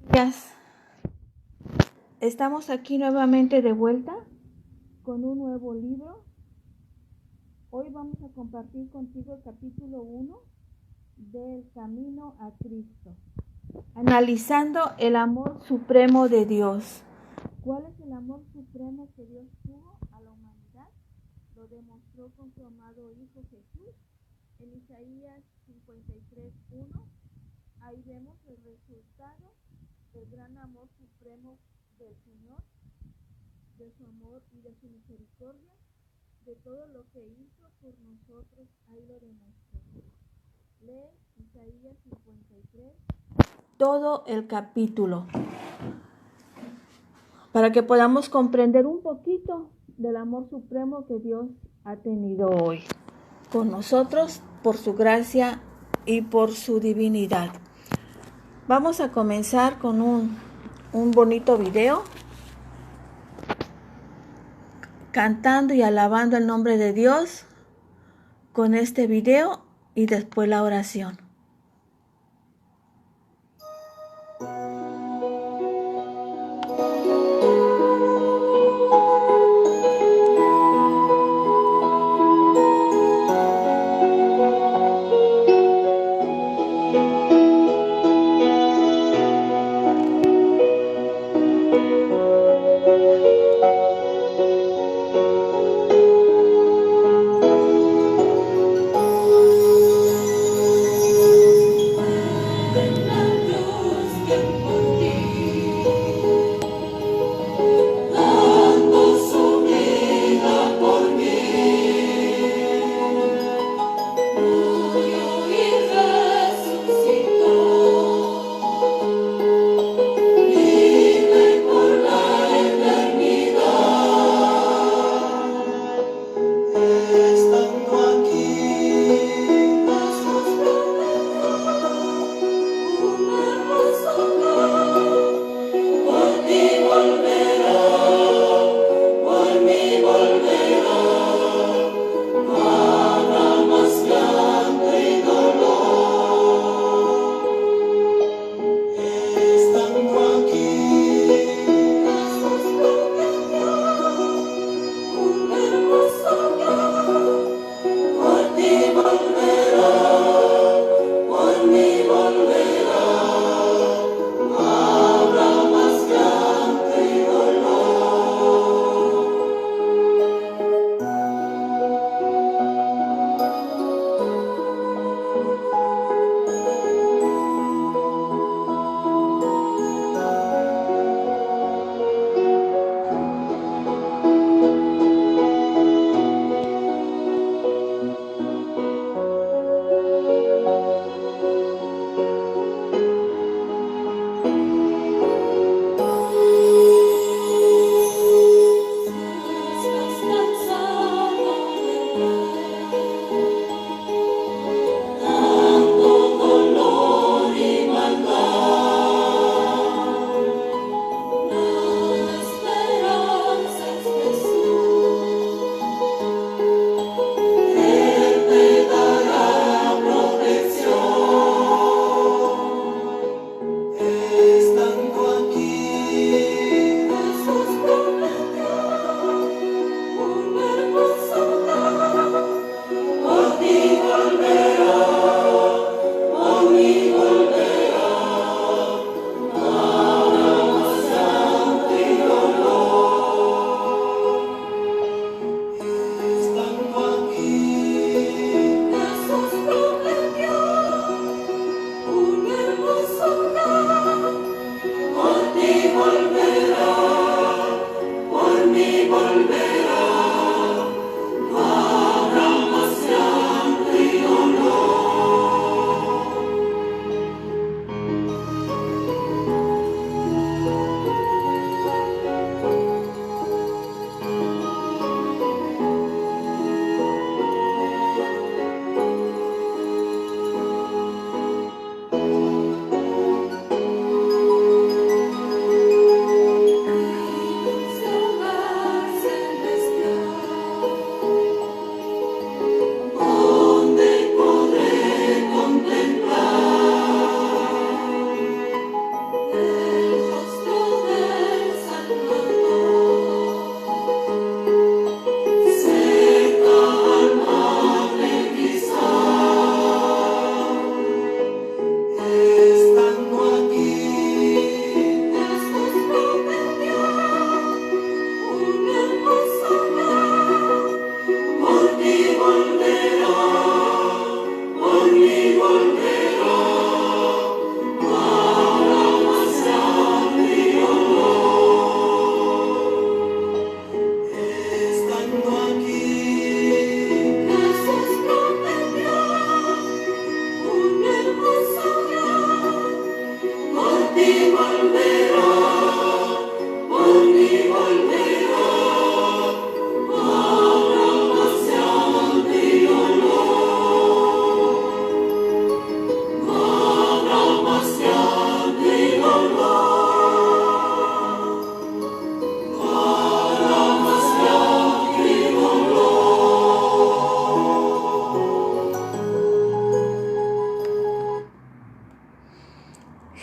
Días. Estamos aquí nuevamente de vuelta con un nuevo libro. Hoy vamos a compartir contigo el capítulo 1 del Camino a Cristo, analizando el amor supremo de Dios. ¿Cuál es el amor supremo que Dios tuvo a la humanidad? Lo demostró con su amado Hijo Jesús. En Isaías 53:1, ahí vemos el resultado del gran amor supremo del Señor, de su amor y de su misericordia, de todo lo que hizo por nosotros. Ahí lo demostró. Lee Isaías 53, todo el capítulo, para que podamos comprender un poquito del amor supremo que Dios ha tenido hoy con nosotros por su gracia y por su divinidad. Vamos a comenzar con un bonito video, cantando y alabando el nombre de Dios con este video y después la oración.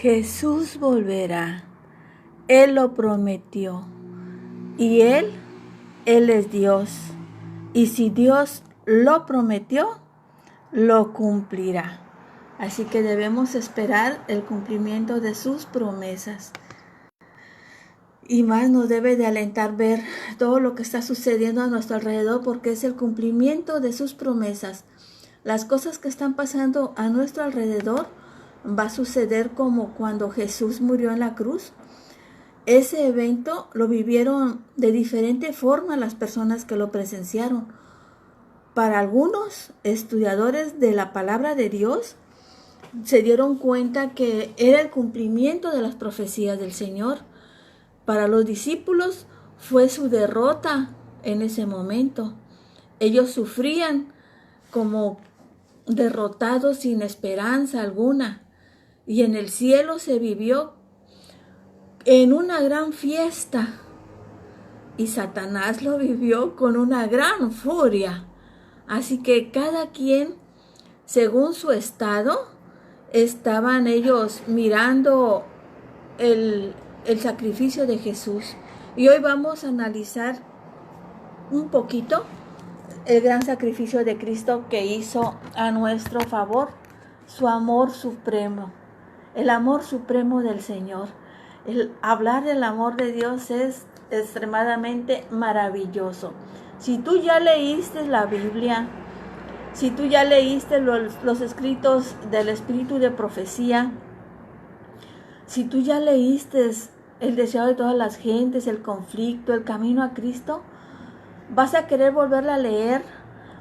Jesús volverá. Él lo prometió. Y Él es Dios. Y si Dios lo prometió, lo cumplirá. Así que debemos esperar el cumplimiento de sus promesas. Y más nos debe de alentar ver todo lo que está sucediendo a nuestro alrededor, porque es el cumplimiento de sus promesas. Las cosas que están pasando a nuestro alrededor va a suceder como cuando Jesús murió en la cruz. Ese evento lo vivieron de diferente forma las personas que lo presenciaron. Para algunos estudiadores de la palabra de Dios, se dieron cuenta que era el cumplimiento de las profecías del Señor. Para los discípulos fue su derrota en ese momento. Ellos sufrían como derrotados sin esperanza alguna. Y en el cielo se vivió en una gran fiesta. Y Satanás lo vivió con una gran furia. Así que cada quien, según su estado, estaban ellos mirando el sacrificio de Jesús. Y hoy vamos a analizar un poquito el gran sacrificio de Cristo que hizo a nuestro favor, su amor supremo, el amor supremo del Señor. El hablar del amor de Dios es extremadamente maravilloso. Si tú ya leíste la Biblia, si tú ya leíste los escritos del Espíritu de Profecía, si tú ya leíste el deseo de todas las gentes, el conflicto, el camino a Cristo, vas a querer volverla a leer,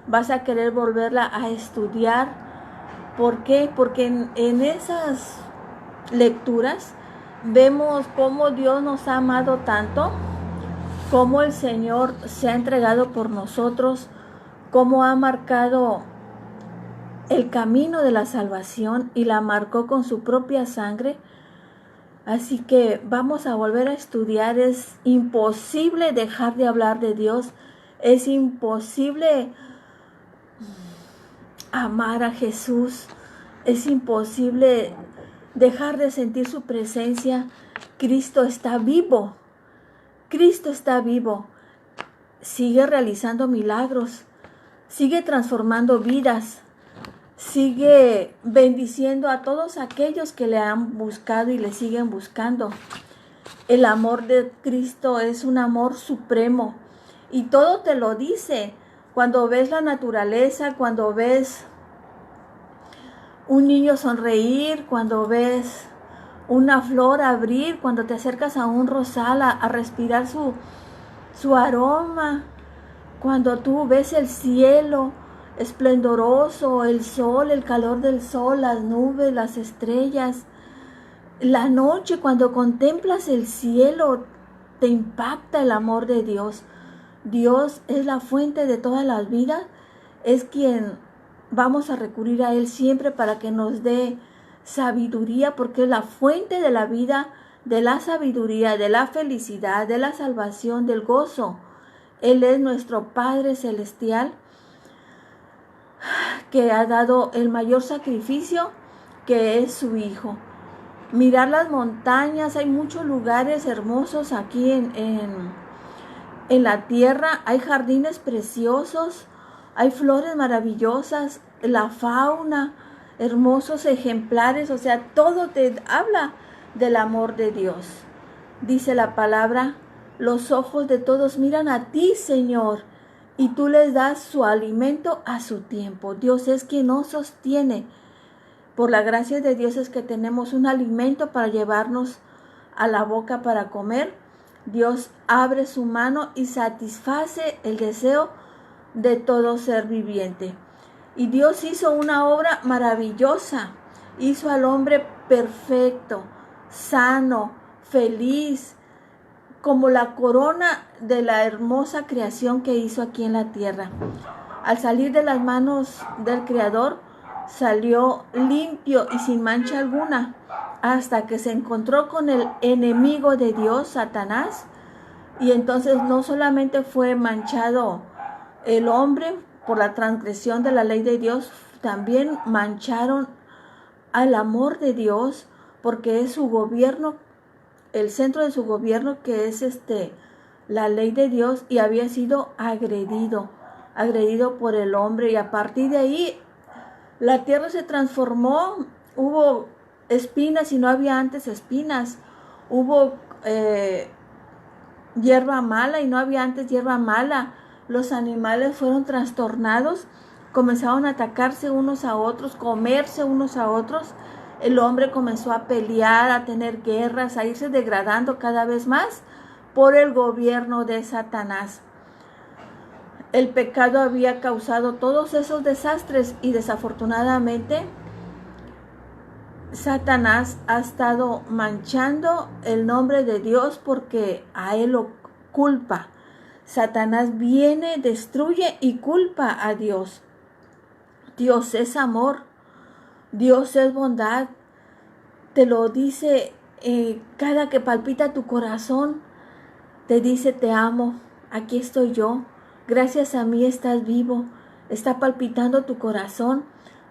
vas a querer volverla a estudiar. ¿Por qué? Porque en esas lecturas vemos cómo Dios nos ha amado tanto, cómo el Señor se ha entregado por nosotros, cómo ha marcado el camino de la salvación y la marcó con su propia sangre. Así que vamos a volver a estudiar. Es imposible dejar de hablar de Dios. Es imposible amar a Jesús. Es imposible dejar de sentir su presencia. Cristo está vivo. Cristo está vivo. Sigue realizando milagros. Sigue transformando vidas. Sigue bendiciendo a todos aquellos que le han buscado y le siguen buscando. El amor de Cristo es un amor supremo y todo te lo dice. Cuando ves la naturaleza, cuando ves un niño sonreír, cuando ves una flor abrir, cuando te acercas a un rosal a respirar su aroma, cuando tú ves el cielo esplendoroso, el sol, el calor del sol, las nubes, las estrellas, la noche, cuando contemplas el cielo, te impacta el amor de Dios. Dios es la fuente de todas las vidas, es quien vamos a recurrir a Él siempre para que nos dé sabiduría, porque es la fuente de la vida, de la sabiduría, de la felicidad, de la salvación, del gozo. Él es nuestro Padre Celestial, que ha dado el mayor sacrificio, que es su Hijo. Mirar las montañas, hay muchos lugares hermosos aquí en la tierra, hay jardines preciosos, hay flores maravillosas, la fauna, hermosos ejemplares, o sea, todo te habla del amor de Dios. Dice la palabra, los ojos de todos miran a ti, Señor, y tú les das su alimento a su tiempo. Dios es quien nos sostiene. Por la gracia de Dios es que tenemos un alimento para llevarnos a la boca para comer. Dios abre su mano y satisface el deseo de todo ser viviente. Y Dios hizo una obra maravillosa. Hizo al hombre perfecto, sano, feliz, como la corona de la hermosa creación que hizo aquí en la tierra. Al salir de las manos del Creador, salió limpio y sin mancha alguna, hasta que se encontró con el enemigo de Dios, Satanás. Y entonces no solamente fue manchado el hombre por la transgresión de la ley de Dios, también mancharon al amor de Dios, porque es su gobierno, el centro de su gobierno, que es la ley de Dios, y había sido agredido por el hombre, y a partir de ahí la tierra se transformó, hubo espinas y no había antes espinas, hubo hierba mala y no había antes hierba mala, los animales fueron trastornados, comenzaron a atacarse unos a otros, comerse unos a otros, el hombre comenzó a pelear, a tener guerras, a irse degradando cada vez más por el gobierno de Satanás. El pecado había causado todos esos desastres y desafortunadamente Satanás ha estado manchando el nombre de Dios porque a él lo culpa. Satanás viene, destruye y culpa a Dios. Dios es amor, Dios es bondad. Te lo dice cada que palpita tu corazón. Te dice: te amo, aquí estoy yo. Gracias a mí estás vivo, está palpitando tu corazón.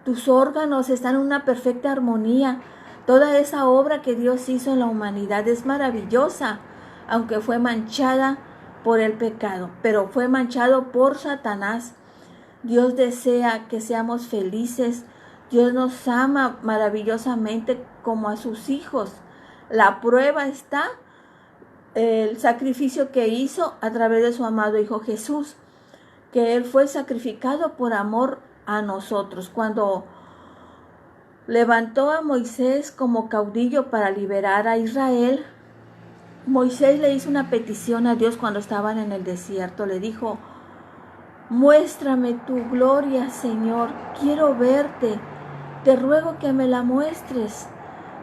Tus órganos están en una perfecta armonía. Toda esa obra que Dios hizo en la humanidad es maravillosa, aunque fue manchada por el pecado, pero fue manchado por Satanás. Dios desea que seamos felices. Dios nos ama maravillosamente como a sus hijos. La prueba está el sacrificio que hizo a través de su amado Hijo Jesús, que Él fue sacrificado por amor a nosotros. Cuando levantó a Moisés como caudillo para liberar a Israel, Moisés le hizo una petición a Dios cuando estaban en el desierto. Le dijo: muéstrame tu gloria, Señor, quiero verte, te ruego que me la muestres.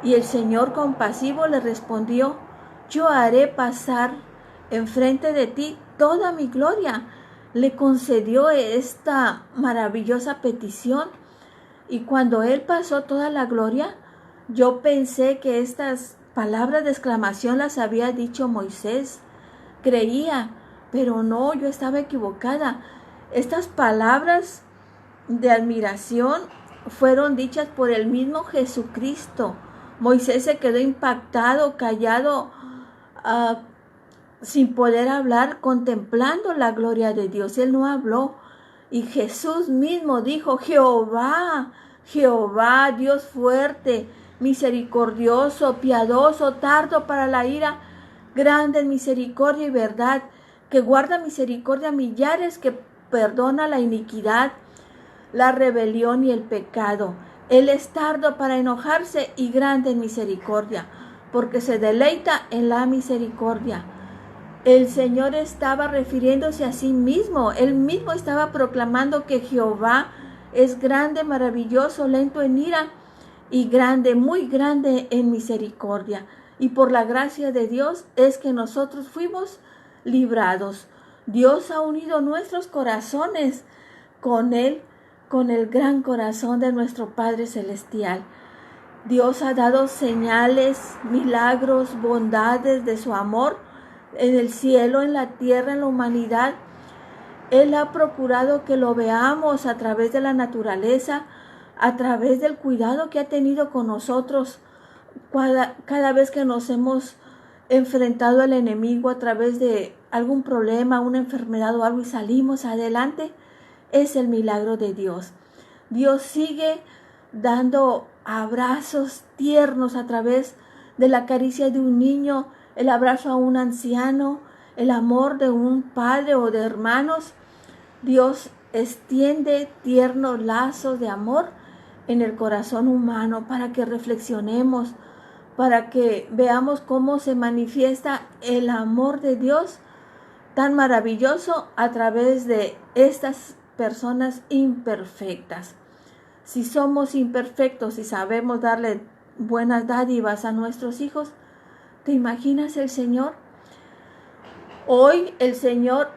Y el Señor compasivo le respondió: yo haré pasar enfrente de ti toda mi gloria. Le concedió esta maravillosa petición. Y cuando él pasó toda la gloria, yo pensé que estas palabras de exclamación las había dicho Moisés. Creía, pero no, yo estaba equivocada. Estas palabras de admiración fueron dichas por el mismo Jesucristo. Moisés se quedó impactado, callado, sin poder hablar, contemplando la gloria de Dios. Él no habló. Y Jesús mismo dijo: Jehová, Jehová, Dios fuerte, misericordioso, piadoso, tardo para la ira, grande en misericordia y verdad, que guarda misericordia a millares, que perdona la iniquidad, la rebelión y el pecado. Él es tardo para enojarse y grande en misericordia, porque se deleita en la misericordia. El Señor estaba refiriéndose a sí mismo. Él mismo estaba proclamando que Jehová es grande, maravilloso, lento en ira y grande, muy grande en misericordia. Y por la gracia de Dios es que nosotros fuimos librados. Dios ha unido nuestros corazones con Él, con el gran corazón de nuestro Padre Celestial. Dios ha dado señales, milagros, bondades de su amor en el cielo, en la tierra, en la humanidad. Él ha procurado que lo veamos a través de la naturaleza, a través del cuidado que ha tenido con nosotros cada vez que nos hemos enfrentado al enemigo a través de algún problema, una enfermedad o algo, y salimos adelante. Es el milagro de Dios. Dios sigue dando abrazos tiernos a través de la caricia de un niño, el abrazo a un anciano, el amor de un padre o de hermanos. Dios extiende tiernos lazos de amor en el corazón humano para que reflexionemos, para que veamos cómo se manifiesta el amor de Dios tan maravilloso a través de estas personas imperfectas. Si somos imperfectos y sabemos darle buenas dádivas a nuestros hijos, ¿te imaginas el Señor? Hoy el Señor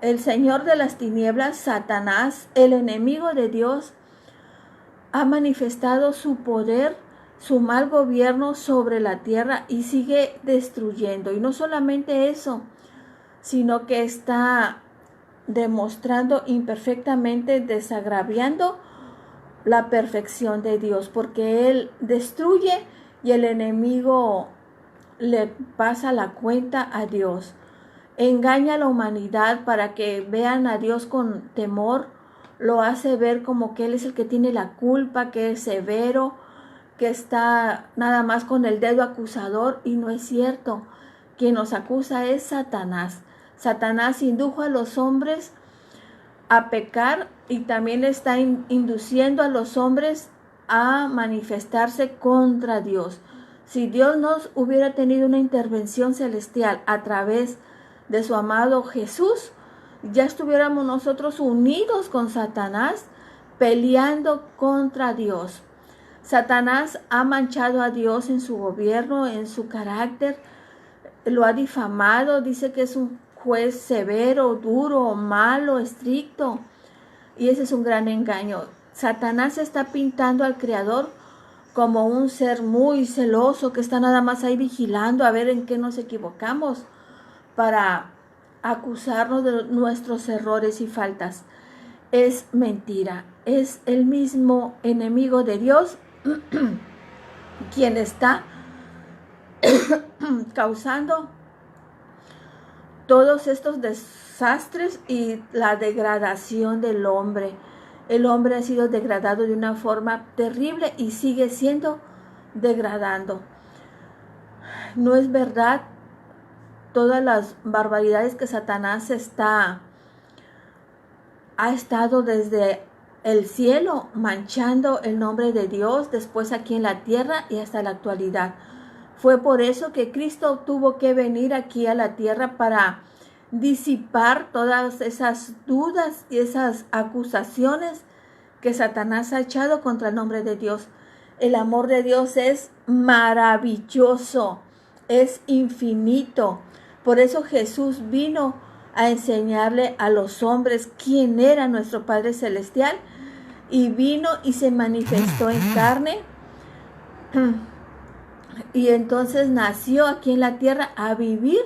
de las tinieblas, Satanás, el enemigo de Dios, ha manifestado su poder, su mal gobierno sobre la tierra y sigue destruyendo. Y no solamente eso, sino que está demostrando imperfectamente, desagraviando la perfección de Dios, porque Él destruye y el enemigo le pasa la cuenta a Dios. Engaña a la humanidad para que vean a Dios con temor, lo hace ver como que Él es el que tiene la culpa, que es severo, que está nada más con el dedo acusador, y no es cierto. Quien nos acusa es Satanás. Satanás indujo a los hombres a pecar y también está induciendo a los hombres a manifestarse contra Dios. Si Dios nos hubiera tenido una intervención celestial a través de su amado Jesús, ya estuviéramos nosotros unidos con Satanás, peleando contra Dios. Satanás ha manchado a Dios en su gobierno, en su carácter, lo ha difamado, dice que es un juez severo, duro, malo, estricto, y ese es un gran engaño. Satanás está pintando al Creador como un ser muy celoso que está nada más ahí vigilando a ver en qué nos equivocamos para acusarnos de nuestros errores y faltas. Es mentira, es el mismo enemigo de Dios quien está causando todos estos desastres y la degradación del hombre. El hombre ha sido degradado de una forma terrible y sigue siendo degradando. No es verdad todas las barbaridades que Satanás ha estado desde el cielo manchando el nombre de Dios, después aquí en la tierra y hasta la actualidad. Fue por eso que Cristo tuvo que venir aquí a la tierra para disipar todas esas dudas y esas acusaciones que Satanás ha echado contra el nombre de Dios. El amor de Dios es maravilloso, es infinito. Por eso Jesús vino a enseñarle a los hombres quién era nuestro Padre Celestial, y vino y se manifestó en carne. Y entonces nació aquí en la tierra a vivir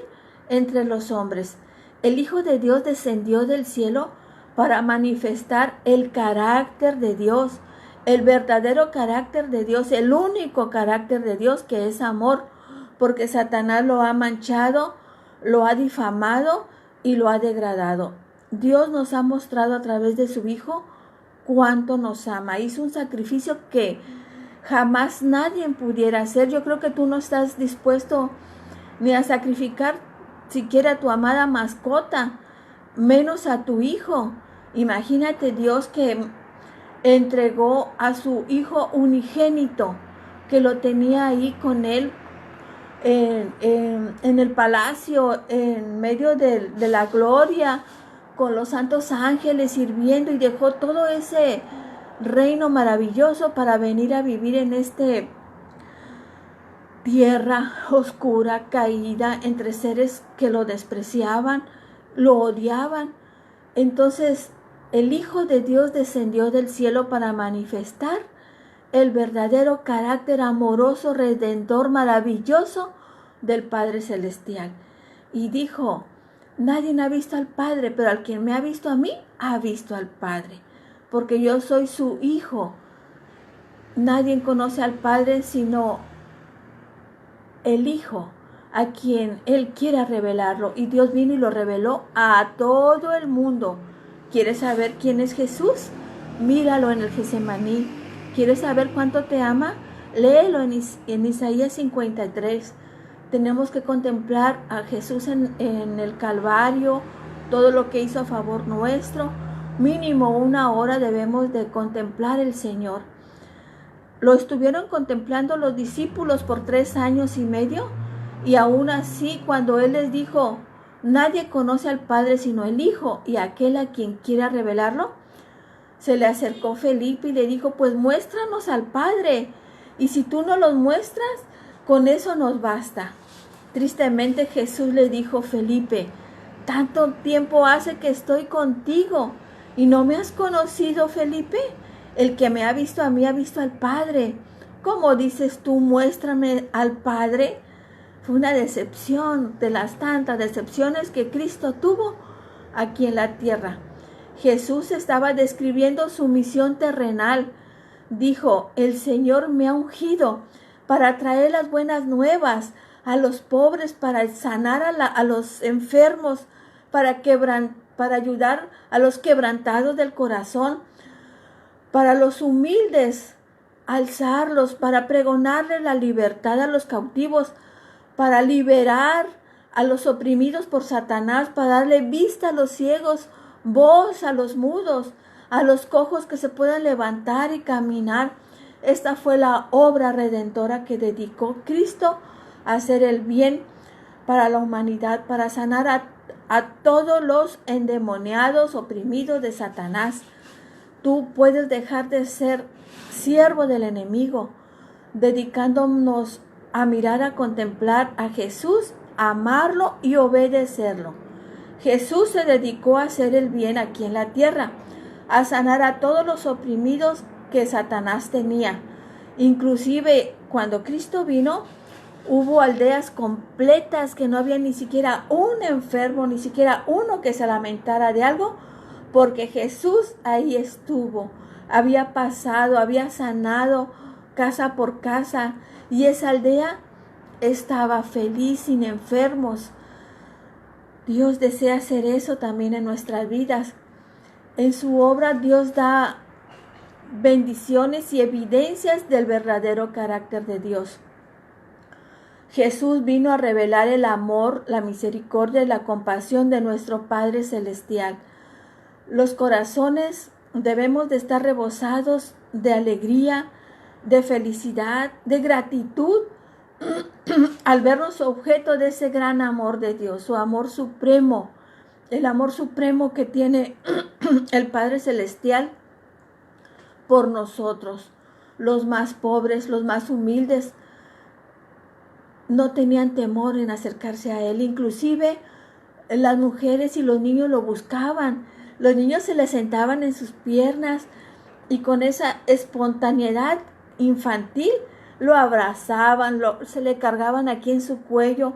entre los hombres. El Hijo de Dios descendió del cielo para manifestar el carácter de Dios, el verdadero carácter de Dios, el único carácter de Dios, que es amor, porque Satanás lo ha manchado, lo ha difamado y lo ha degradado. Dios nos ha mostrado a través de su Hijo cuánto nos ama. Hizo un sacrificio que jamás nadie pudiera hacer. Yo creo que tú no estás dispuesto ni a sacrificar siquiera a tu amada mascota, menos a tu hijo. Imagínate Dios que entregó a su Hijo unigénito, que lo tenía ahí con él en el palacio, en medio de la gloria, con los santos ángeles sirviendo, y dejó todo ese reino maravilloso para venir a vivir en este tierra oscura, caída, entre seres que lo despreciaban, lo odiaban. Entonces el Hijo de Dios descendió del cielo para manifestar el verdadero carácter amoroso, redentor, maravilloso del Padre Celestial. Y dijo: nadie ha visto al Padre, pero al quien me ha visto a mí, ha visto al Padre, porque yo soy su Hijo. Nadie conoce al Padre sino el Hijo, a quien Él quiera revelarlo. Y Dios vino y lo reveló a todo el mundo. ¿Quieres saber quién es Jesús? Míralo en el Getsemaní. ¿Quieres saber cuánto te ama? Léelo en Isaías 53. Tenemos que contemplar a Jesús en el Calvario, todo lo que hizo a favor nuestro. Mínimo 1 hora debemos de contemplar el Señor. Lo estuvieron contemplando los discípulos por 3 años y medio, y aún así, cuando Él les dijo: nadie conoce al Padre sino el Hijo y aquel a quien quiera revelarlo, se le acercó Felipe y le dijo: pues muéstranos al Padre, y si tú no los muestras, con eso nos basta. Tristemente Jesús le dijo: Felipe, tanto tiempo hace que estoy contigo y no me has conocido, Felipe. El que me ha visto a mí ha visto al Padre. ¿Cómo dices tú, muéstrame al Padre? Fue una decepción de las tantas decepciones que Cristo tuvo aquí en la tierra. Jesús estaba describiendo su misión terrenal. dijo: el Señor me ha ungido para traer las buenas nuevas a los pobres, para sanar a los enfermos, para ayudar a los quebrantados del corazón, para los humildes, alzarlos, para pregonarle la libertad a los cautivos, para liberar a los oprimidos por Satanás, para darle vista a los ciegos, voz a los mudos, a los cojos que se puedan levantar y caminar. Esta fue la obra redentora que dedicó Cristo a hacer el bien para la humanidad, para sanar a todos los endemoniados, oprimidos de Satanás. Tú puedes dejar de ser siervo del enemigo, dedicándonos a mirar, a contemplar a Jesús, a amarlo y obedecerlo. Jesús se dedicó a hacer el bien aquí en la tierra, a sanar a todos los oprimidos que Satanás tenía. Inclusive cuando Cristo vino, hubo aldeas completas que no había ni siquiera un enfermo, ni siquiera uno que se lamentara de algo, porque Jesús ahí estuvo, había pasado, había sanado casa por casa, y esa aldea estaba feliz, sin enfermos. Dios desea hacer eso también en nuestras vidas. En su obra Dios da bendiciones y evidencias del verdadero carácter de Dios. Jesús vino a revelar el amor, la misericordia y la compasión de nuestro Padre Celestial. Los corazones debemos de estar rebosados de alegría, de felicidad, de gratitud al vernos objeto de ese gran amor de Dios, su amor supremo, el amor supremo que tiene el Padre Celestial por nosotros. Los más pobres, los más humildes, no tenían temor en acercarse a Él. Inclusive las mujeres y los niños lo buscaban. Los niños se le sentaban en sus piernas y con esa espontaneidad infantil lo abrazaban, se le cargaban aquí en su cuello.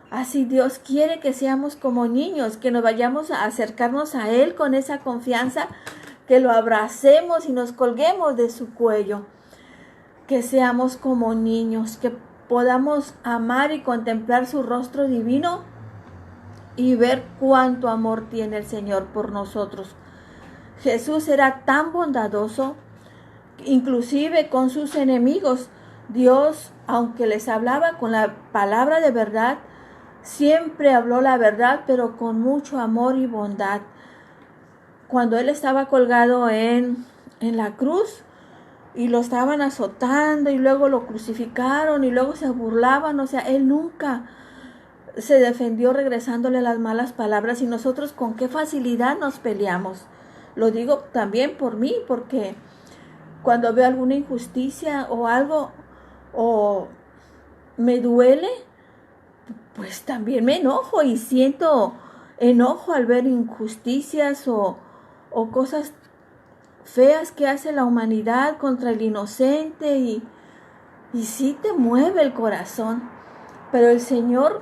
Así Dios quiere que seamos como niños, que nos vayamos a acercarnos a Él con esa confianza, que lo abracemos y nos colguemos de su cuello, que seamos como niños, que podamos amar y contemplar su rostro divino y ver cuánto amor tiene el Señor por nosotros. Jesús era tan bondadoso, inclusive con sus enemigos. Dios, aunque les hablaba con la palabra de verdad, siempre habló la verdad, pero con mucho amor y bondad. Cuando Él estaba colgado en la cruz y lo estaban azotando y luego lo crucificaron y luego se burlaban, o sea, Él nunca se defendió regresándole las malas palabras, y nosotros con qué facilidad nos peleamos. Lo digo también por mí, porque cuando veo alguna injusticia o algo, o me duele, pues también me enojo y siento enojo al ver injusticias o cosas feas que hace la humanidad contra el inocente, y sí te mueve el corazón. Pero el Señor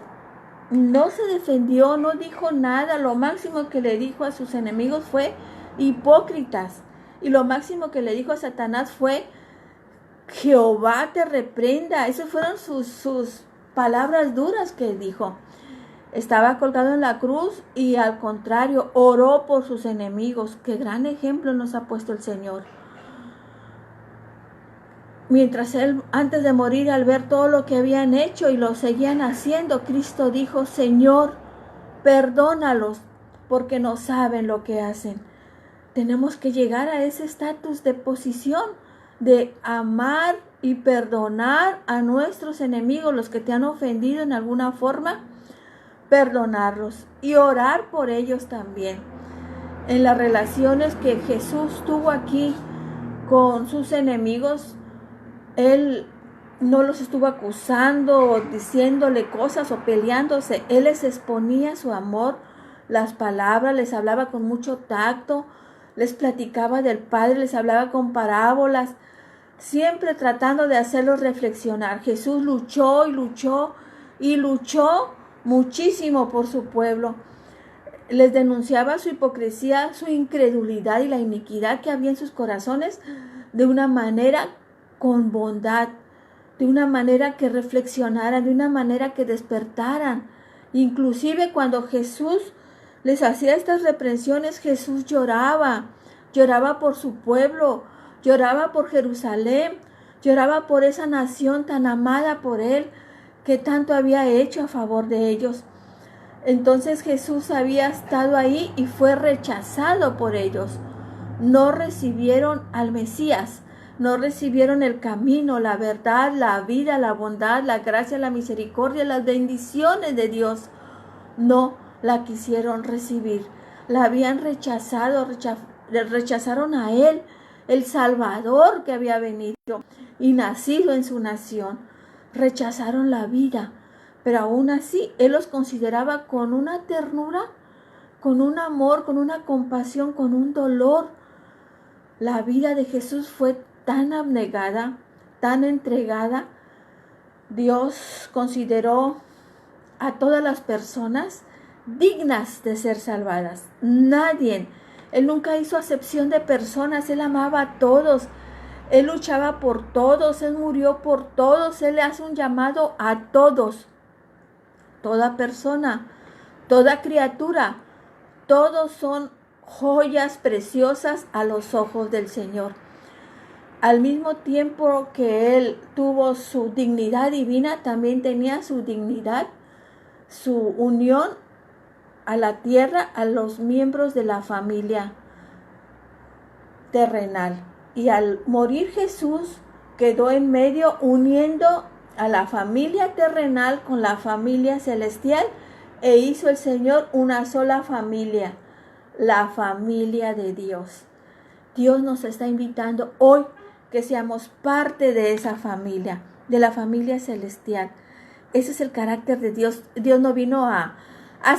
no se defendió, no dijo nada. Lo máximo que le dijo a sus enemigos fue hipócritas, y lo máximo que le dijo a Satanás fue: Jehová te reprenda. Esas fueron sus palabras duras que él dijo. Estaba colgado en la cruz y al contrario, oró por sus enemigos. Qué gran ejemplo nos ha puesto el Señor. Mientras él, antes de morir, al ver todo lo que habían hecho y lo seguían haciendo, Cristo dijo: Señor, perdónalos, porque no saben lo que hacen. Tenemos que llegar a ese estatus de posición, de amar y perdonar a nuestros enemigos, los que te han ofendido en alguna forma, perdonarlos y orar por ellos también. En las relaciones que Jesús tuvo aquí con sus enemigos, Él no los estuvo acusando o diciéndole cosas o peleándose. Él les exponía su amor, las palabras, les hablaba con mucho tacto, les platicaba del Padre, les hablaba con parábolas, siempre tratando de hacerlos reflexionar. Jesús luchó y luchó y luchó muchísimo por su pueblo. Les denunciaba su hipocresía, su incredulidad y la iniquidad que había en sus corazones, de una manera con bondad, de una manera que reflexionaran, de una manera que despertaran. Inclusive cuando Jesús les hacía estas reprensiones, Jesús lloraba por su pueblo, lloraba por Jerusalén, lloraba por esa nación tan amada por él, que tanto había hecho a favor de ellos. Entonces Jesús había estado ahí y fue rechazado por ellos. No recibieron al Mesías, no recibieron el camino, la verdad, la vida, la bondad, la gracia, la misericordia, las bendiciones de Dios. No la quisieron recibir. La habían rechazado, rechazaron a Él, el Salvador que había venido y nacido en su nación. Rechazaron la vida, pero aún así Él los consideraba con una ternura, con un amor, con una compasión, con un dolor. La vida de Jesús fue tan abnegada, tan entregada. Dios consideró a todas las personas dignas de ser salvadas. Nadie. Él nunca hizo acepción de personas. Él amaba a todos. Él luchaba por todos. Él murió por todos. Él le hace un llamado a todos. Toda persona, toda criatura, todos son joyas preciosas a los ojos del Señor. Al mismo tiempo que Él tuvo su dignidad divina, también tenía su dignidad, su unión a la tierra, a los miembros de la familia terrenal. Y al morir Jesús, quedó en medio uniendo a la familia terrenal con la familia celestial, e hizo el Señor una sola familia, la familia de Dios. Dios nos está invitando hoy que seamos parte de esa familia, de la familia celestial. Ese es el carácter de Dios. Dios no vino a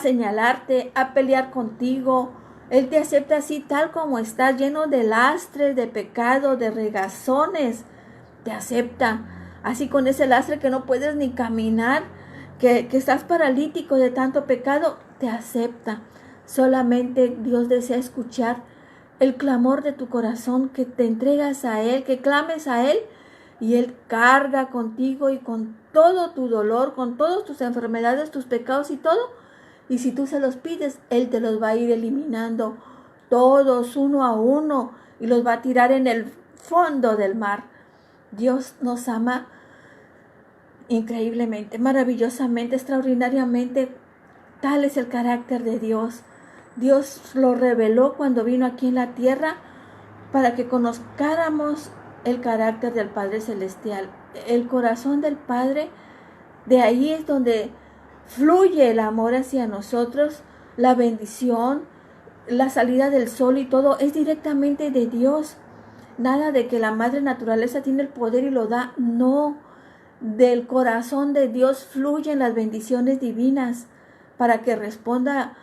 señalarte, a pelear contigo. Él te acepta así tal como estás, lleno de lastres, de pecado, de regazones. Te acepta así con ese lastre que no puedes ni caminar, que estás paralítico de tanto pecado. Te acepta. Solamente Dios desea escuchar el clamor de tu corazón, que te entregas a Él, que clames a Él, y Él carga contigo y con todo tu dolor, con todas tus enfermedades, tus pecados y todo. Y si tú se los pides, Él te los va a ir eliminando todos uno a uno y los va a tirar en el fondo del mar. Dios nos ama increíblemente, maravillosamente, extraordinariamente. Tal es el carácter de Dios. Dios lo reveló cuando vino aquí en la tierra para que conozcáramos el carácter del Padre Celestial. El corazón del Padre, de ahí es donde fluye el amor hacia nosotros, la bendición, la salida del sol y todo es directamente de Dios. Nada de que la madre naturaleza tiene el poder y lo da, no. Del corazón de Dios fluyen las bendiciones divinas para que responda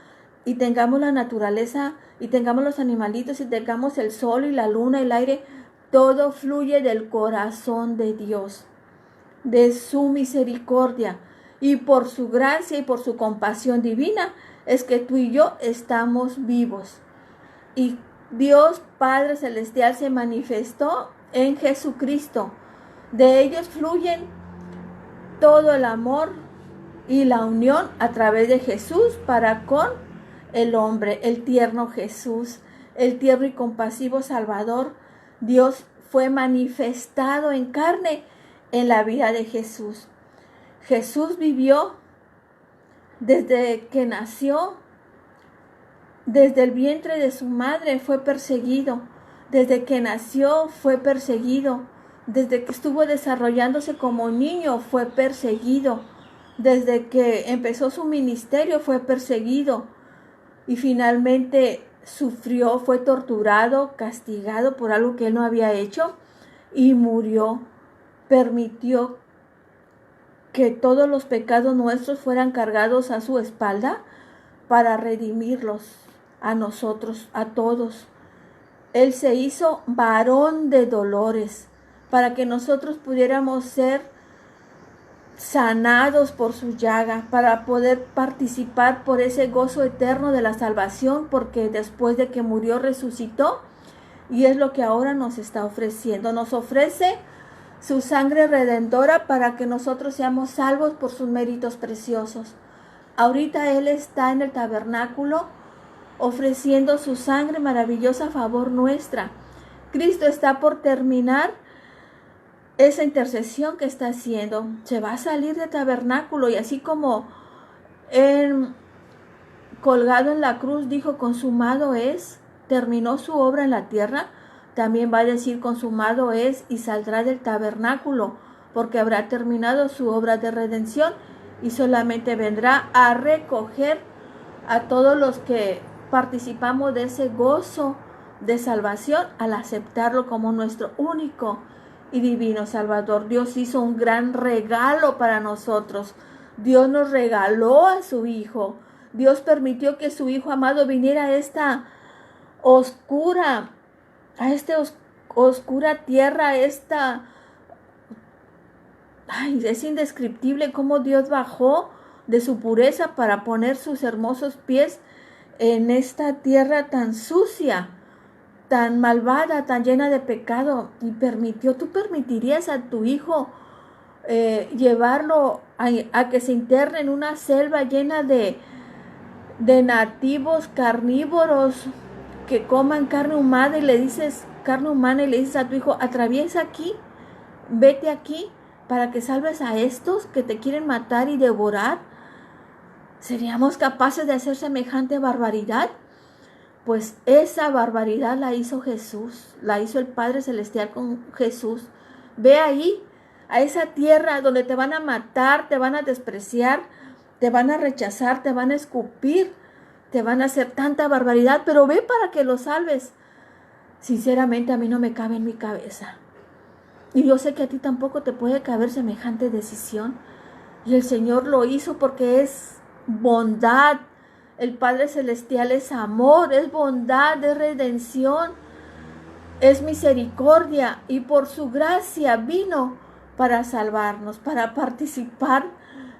y tengamos la naturaleza y tengamos los animalitos y tengamos el sol y la luna, el aire. Todo fluye del corazón de Dios, de su misericordia, y por su gracia y por su compasión divina es que tú y yo estamos vivos. Y Dios Padre Celestial se manifestó en Jesucristo. De ellos fluyen todo el amor y la unión a través de Jesús para con el hombre, el tierno Jesús, el tierno y compasivo Salvador. Dios fue manifestado en carne en la vida de Jesús. Jesús vivió desde que nació, desde el vientre de su madre fue perseguido, desde que nació fue perseguido, desde que estuvo desarrollándose como niño fue perseguido, desde que empezó su ministerio fue perseguido y finalmente sufrió, fue torturado, castigado por algo que él no había hecho y murió. Permitió que todos los pecados nuestros fueran cargados a su espalda para redimirlos a nosotros, a todos. Él se hizo varón de dolores para que nosotros pudiéramos ser sanados por su llaga, para poder participar por ese gozo eterno de la salvación, porque después de que murió, resucitó Y es lo que ahora nos está ofreciendo. Nos ofrece su sangre redentora para que nosotros seamos salvos por sus méritos preciosos. Ahorita Él está en el tabernáculo ofreciendo su sangre maravillosa a favor nuestra. Cristo está por terminar esa intercesión que está haciendo. Se va a salir del tabernáculo y así como Él, colgado en la cruz, dijo consumado es, terminó su obra en la tierra, también va a decir consumado es y saldrá del tabernáculo porque habrá terminado su obra de redención y solamente vendrá a recoger a todos los que participamos de ese gozo de salvación al aceptarlo como nuestro único y divino Salvador. Dios hizo un gran regalo para nosotros. Dios nos regaló a su Hijo. Dios permitió que su Hijo amado viniera a esta oscura tierra, es indescriptible cómo Dios bajó de su pureza para poner sus hermosos pies en esta tierra tan sucia, tan malvada, tan llena de pecado, y ¿tú permitirías a tu hijo llevarlo a que se interne en una selva llena de nativos carnívoros que coman carne humana y le dices a tu hijo, atraviesa aquí, vete aquí para que salves a estos que te quieren matar y devorar? ¿Seríamos capaces de hacer semejante barbaridad? Pues esa barbaridad la hizo Jesús, la hizo el Padre Celestial con Jesús. Ve ahí, a esa tierra donde te van a matar, te van a despreciar, te van a rechazar, te van a escupir, te van a hacer tanta barbaridad, pero ve para que lo salves. Sinceramente a mí no me cabe en mi cabeza. Y yo sé que a ti tampoco te puede caber semejante decisión. Y el Señor lo hizo porque es bondad. El Padre Celestial es amor, es bondad, es redención, es misericordia. Y por su gracia vino para salvarnos, para participar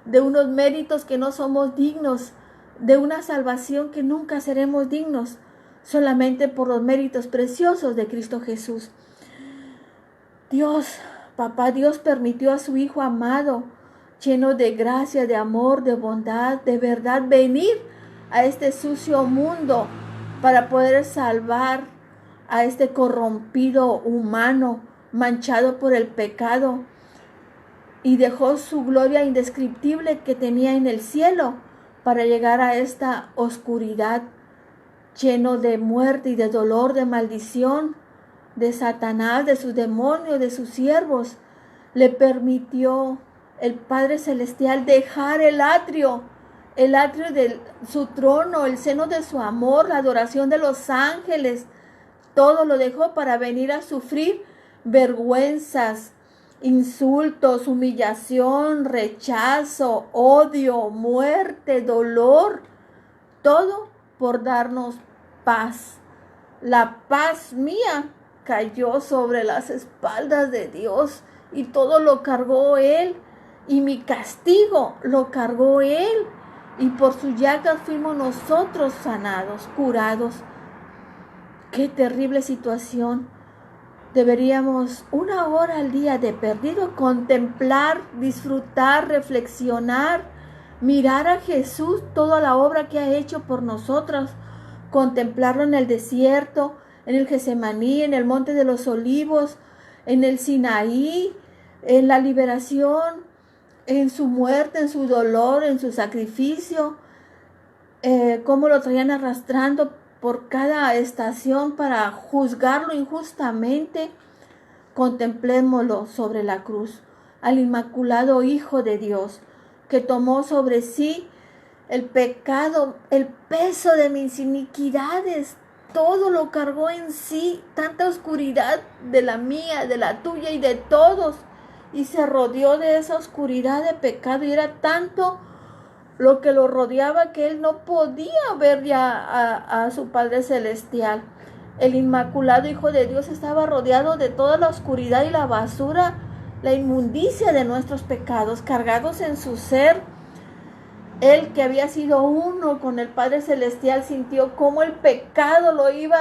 de unos méritos que no somos dignos, de una salvación que nunca seremos dignos, solamente por los méritos preciosos de Cristo Jesús. Papá Dios permitió a su Hijo amado, lleno de gracia, de amor, de bondad, de verdad, venir a este sucio mundo para poder salvar a este corrompido humano, manchado por el pecado, y dejó su gloria indescriptible que tenía en el cielo para llegar a esta oscuridad, lleno de muerte y de dolor, de maldición, de Satanás, de sus demonios, de sus siervos. Le permitió el Padre Celestial dejar el atrio de su trono, el seno de su amor, la adoración de los ángeles. Todo lo dejó para venir a sufrir vergüenzas, insultos, humillación, rechazo, odio, muerte, dolor. Todo por darnos paz. La paz mía cayó sobre las espaldas de Dios y todo lo cargó Él, y mi castigo lo cargó Él, y por sus llagas fuimos nosotros sanados, curados. Qué terrible situación. Deberíamos 1 hora al día de perdido contemplar, disfrutar, reflexionar, mirar a Jesús, toda la obra que ha hecho por nosotros, contemplarlo en el desierto, en el Getsemaní, en el Monte de los Olivos, en el Sinaí, en la liberación, en su muerte, en su dolor, en su sacrificio, cómo lo traían arrastrando por cada estación para juzgarlo injustamente. Contemplémoslo sobre la cruz, al inmaculado Hijo de Dios, que tomó sobre sí el pecado, el peso de mis iniquidades, todo lo cargó en sí, tanta oscuridad de la mía, de la tuya y de todos, y se rodeó de esa oscuridad de pecado, y era tanto lo que lo rodeaba que él no podía ver ya a su Padre Celestial. El inmaculado Hijo de Dios estaba rodeado de toda la oscuridad y la basura, la inmundicia de nuestros pecados, cargados en su ser. Él, que había sido uno con el Padre Celestial, sintió cómo el pecado lo iba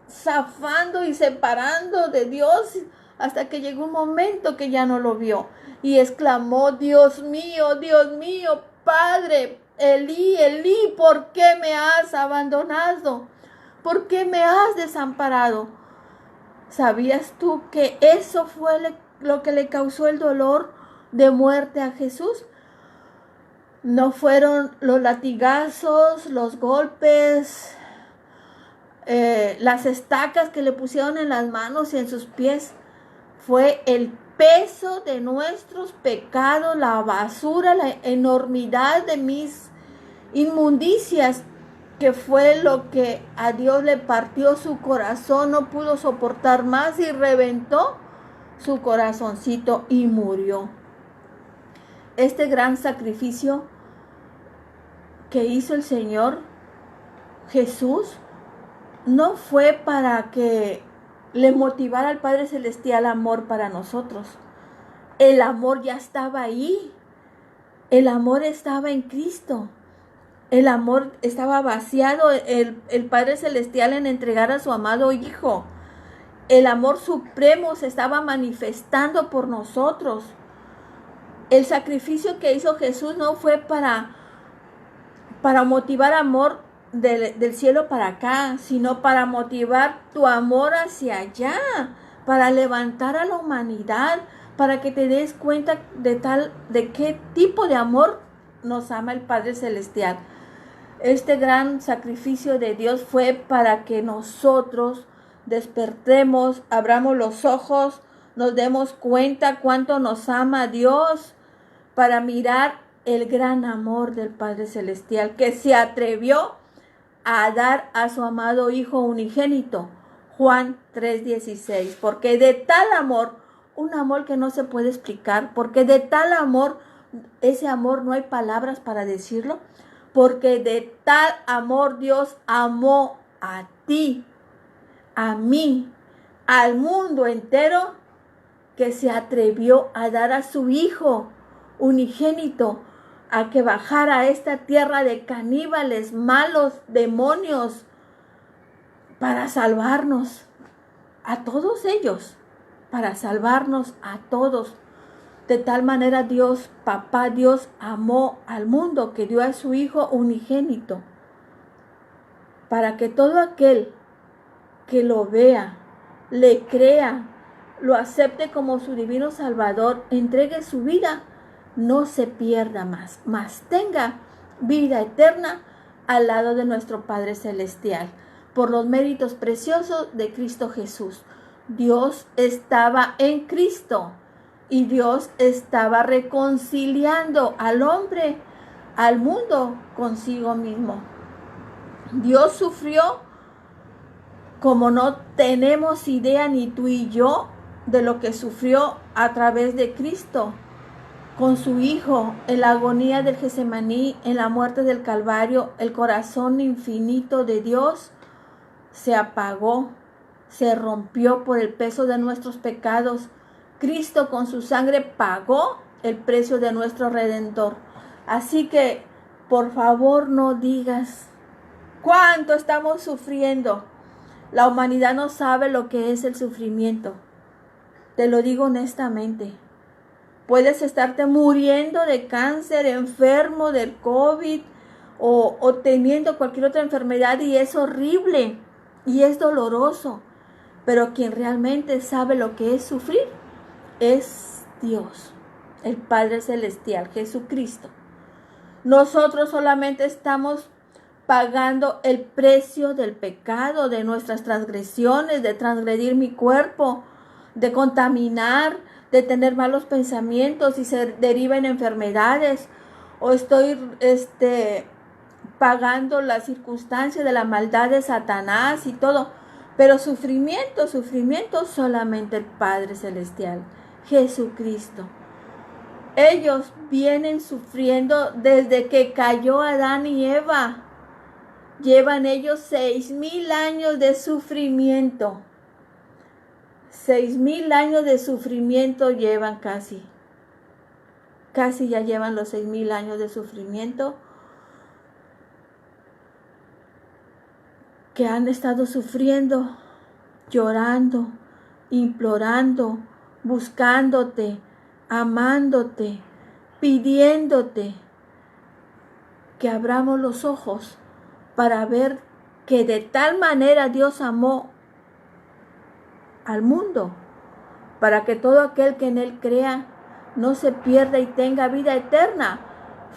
zafando y separando de Dios hasta que llegó un momento que ya no lo vio y exclamó: Dios mío, Padre, Elí, Elí, ¿por qué me has abandonado? ¿Por qué me has desamparado? ¿Sabías tú que eso fue lo que le causó el dolor de muerte a Jesús? No fueron los latigazos, los golpes, las estacas que le pusieron en las manos y en sus pies. Fue el peso de nuestros pecados, la basura, la enormidad de mis inmundicias, que fue lo que a Dios le partió su corazón. No pudo soportar más y reventó su corazoncito y murió. Este gran sacrificio que hizo el Señor Jesús no fue para que le motivara al Padre Celestial amor para nosotros. El amor ya estaba ahí. El amor estaba en Cristo. El amor estaba vaciado. El Padre Celestial en entregar a su amado Hijo. El amor supremo se estaba manifestando por nosotros. El sacrificio que hizo Jesús no fue para motivar amor del cielo para acá, sino para motivar tu amor hacia allá, para levantar a la humanidad, para que te des cuenta de qué tipo de amor nos ama el Padre Celestial. Este gran sacrificio de Dios fue para que nosotros despertemos, abramos los ojos, nos demos cuenta cuánto nos ama Dios, para mirar el gran amor del Padre Celestial, que se atrevió a dar a su amado Hijo unigénito. Juan 3:16, porque de tal amor, un amor que no se puede explicar, porque de tal amor, ese amor no hay palabras para decirlo, porque de tal amor Dios amó a ti, a mí, al mundo entero, que se atrevió a dar a su Hijo unigénito, a que bajara a esta tierra de caníbales, malos, demonios, para salvarnos a todos ellos, para salvarnos a todos. De tal manera Dios, Papá Dios, amó al mundo que dio a su Hijo unigénito, para que todo aquel que lo vea, le crea, lo acepte como su divino Salvador, entregue su vida, no se pierda más, mas tenga vida eterna al lado de nuestro Padre Celestial, por los méritos preciosos de Cristo Jesús. Dios estaba en Cristo y Dios estaba reconciliando al hombre, al mundo, consigo mismo. Dios sufrió como no tenemos idea ni tú y yo de lo que sufrió a través de Cristo con su Hijo en la agonía del Getsemaní, en la muerte del Calvario. El corazón infinito de Dios se apagó, se rompió por el peso de nuestros pecados. Cristo con su sangre pagó el precio de nuestro Redentor. Así que, por favor, no digas cuánto estamos sufriendo. La humanidad no sabe lo que es el sufrimiento. Te lo digo honestamente. Puedes estarte muriendo de cáncer, enfermo del COVID o teniendo cualquier otra enfermedad, y es horrible y es doloroso. Pero quien realmente sabe lo que es sufrir es Dios, el Padre Celestial, Jesucristo. Nosotros solamente estamos pagando el precio del pecado, de nuestras transgresiones, de transgredir mi cuerpo, de contaminar, de tener malos pensamientos y se deriva en enfermedades. O estoy pagando las circunstancias de la maldad de Satanás y todo. Pero sufrimiento solamente el Padre Celestial, Jesucristo. Ellos vienen sufriendo desde que cayó Adán y Eva. Llevan ellos 6,000 años de sufrimiento. 6,000 años de sufrimiento llevan casi. Casi ya llevan los 6,000 años de sufrimiento que han estado sufriendo llorando, implorando, buscándote, amándote, pidiéndote que abramos los ojos para ver que de tal manera Dios amó al mundo, para que todo aquel que en Él crea no se pierda y tenga vida eterna.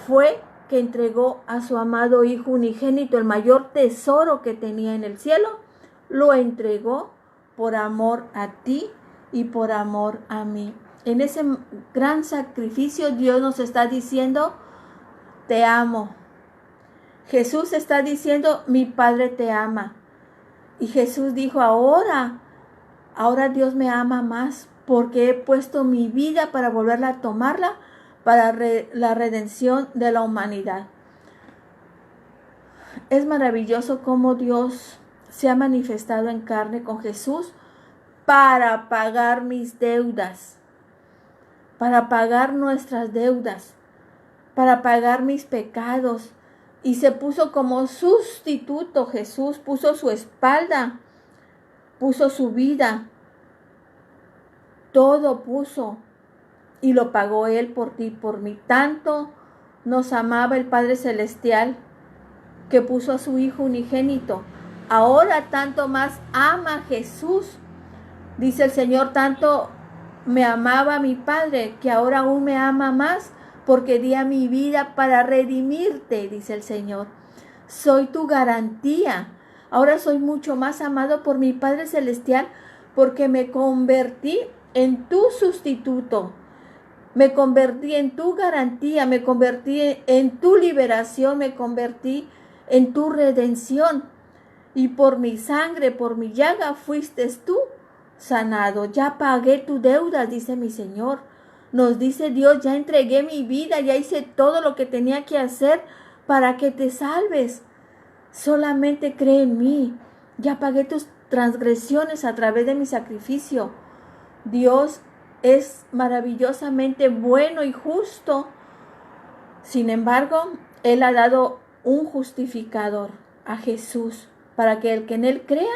Fue que entregó a su amado Hijo unigénito, el mayor tesoro que tenía en el cielo, lo entregó por amor a ti y por amor a mí. En ese gran sacrificio Dios nos está diciendo, te amo. Jesús está diciendo, mi Padre te ama. Y Jesús dijo, ahora Dios me ama más porque he puesto mi vida para volverla a tomarla para la redención de la humanidad. Es maravilloso cómo Dios se ha manifestado en carne con Jesús para pagar mis deudas, para pagar nuestras deudas, para pagar mis pecados. Y se puso como sustituto. Jesús puso su espalda, puso su vida, todo puso y lo pagó Él por ti, por mí. Tanto nos amaba el Padre Celestial que puso a su Hijo unigénito. Ahora tanto más ama Jesús. Dice el Señor, tanto me amaba mi Padre que ahora aún me ama más porque di a mi vida para redimirte, dice el Señor. Soy tu garantía. Ahora soy mucho más amado por mi Padre Celestial porque me convertí en tu sustituto. Me convertí en tu garantía, me convertí en tu liberación, me convertí en tu redención. Y por mi sangre, por mi llaga, fuiste tú sanado. Ya pagué tu deuda, dice mi Señor. Nos dice Dios, ya entregué mi vida, ya hice todo lo que tenía que hacer para que te salves. Solamente cree en mí. Ya pagué tus transgresiones a través de mi sacrificio. Dios es maravillosamente bueno y justo. Sin embargo, Él ha dado un justificador, a Jesús, para que el que en Él crea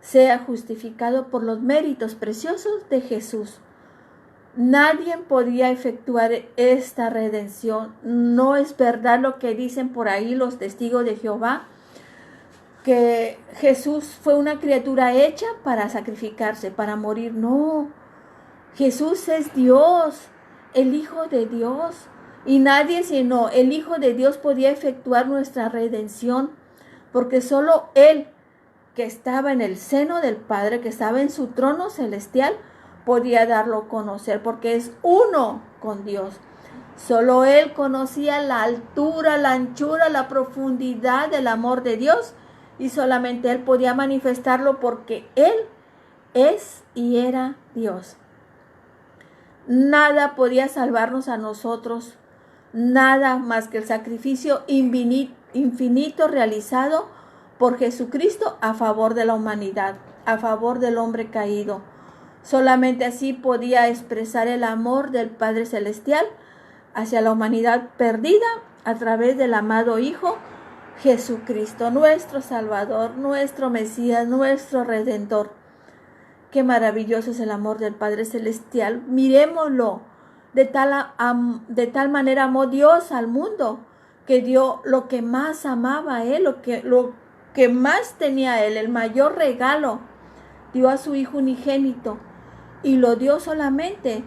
sea justificado por los méritos preciosos de Jesús. Nadie podía efectuar esta redención. No es verdad lo que dicen por ahí los testigos de Jehová, que Jesús fue una criatura hecha para sacrificarse, para morir. No, Jesús es Dios, el Hijo de Dios, y nadie sino el Hijo de Dios podía efectuar nuestra redención, porque solo Él, que estaba en el seno del Padre, que estaba en su trono celestial, podía darlo a conocer, porque es uno con Dios. Solo Él conocía la altura, la anchura, la profundidad del amor de Dios, y solamente Él podía manifestarlo porque Él es y era Dios. Nada podía salvarnos a nosotros, nada más que el sacrificio infinito realizado por Jesucristo a favor de la humanidad, a favor del hombre caído. Solamente así podía expresar el amor del Padre Celestial hacia la humanidad perdida a través del amado Hijo Jesucristo, nuestro Salvador, nuestro Mesías, nuestro Redentor. Qué maravilloso es el amor del Padre Celestial. Miremoslo. De tal manera amó Dios al mundo, que dio lo que más amaba a Él, lo que más tenía Él, el mayor regalo. Dio a su Hijo unigénito y lo dio solamente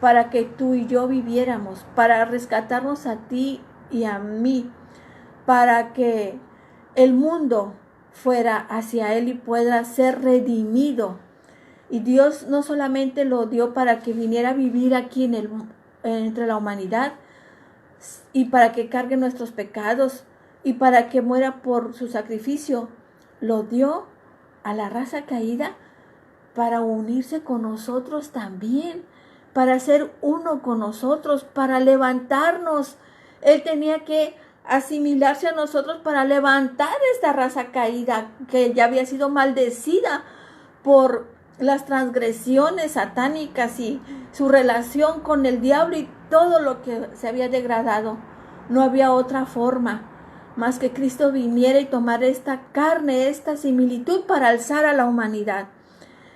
para que tú y yo viviéramos, para rescatarnos a ti y a mí, para que el mundo fuera hacia Él y pueda ser redimido. Y Dios no solamente lo dio para que viniera a vivir aquí entre la humanidad y para que cargue nuestros pecados y para que muera por su sacrificio, lo dio a la raza caída para unirse con nosotros también, para ser uno con nosotros, para levantarnos. Él tenía que asimilarse a nosotros para levantar esta raza caída que ya había sido maldecida por las transgresiones satánicas y su relación con el diablo y todo lo que se había degradado. No había otra forma más que Cristo viniera y tomara esta carne, esta similitud para alzar a la humanidad.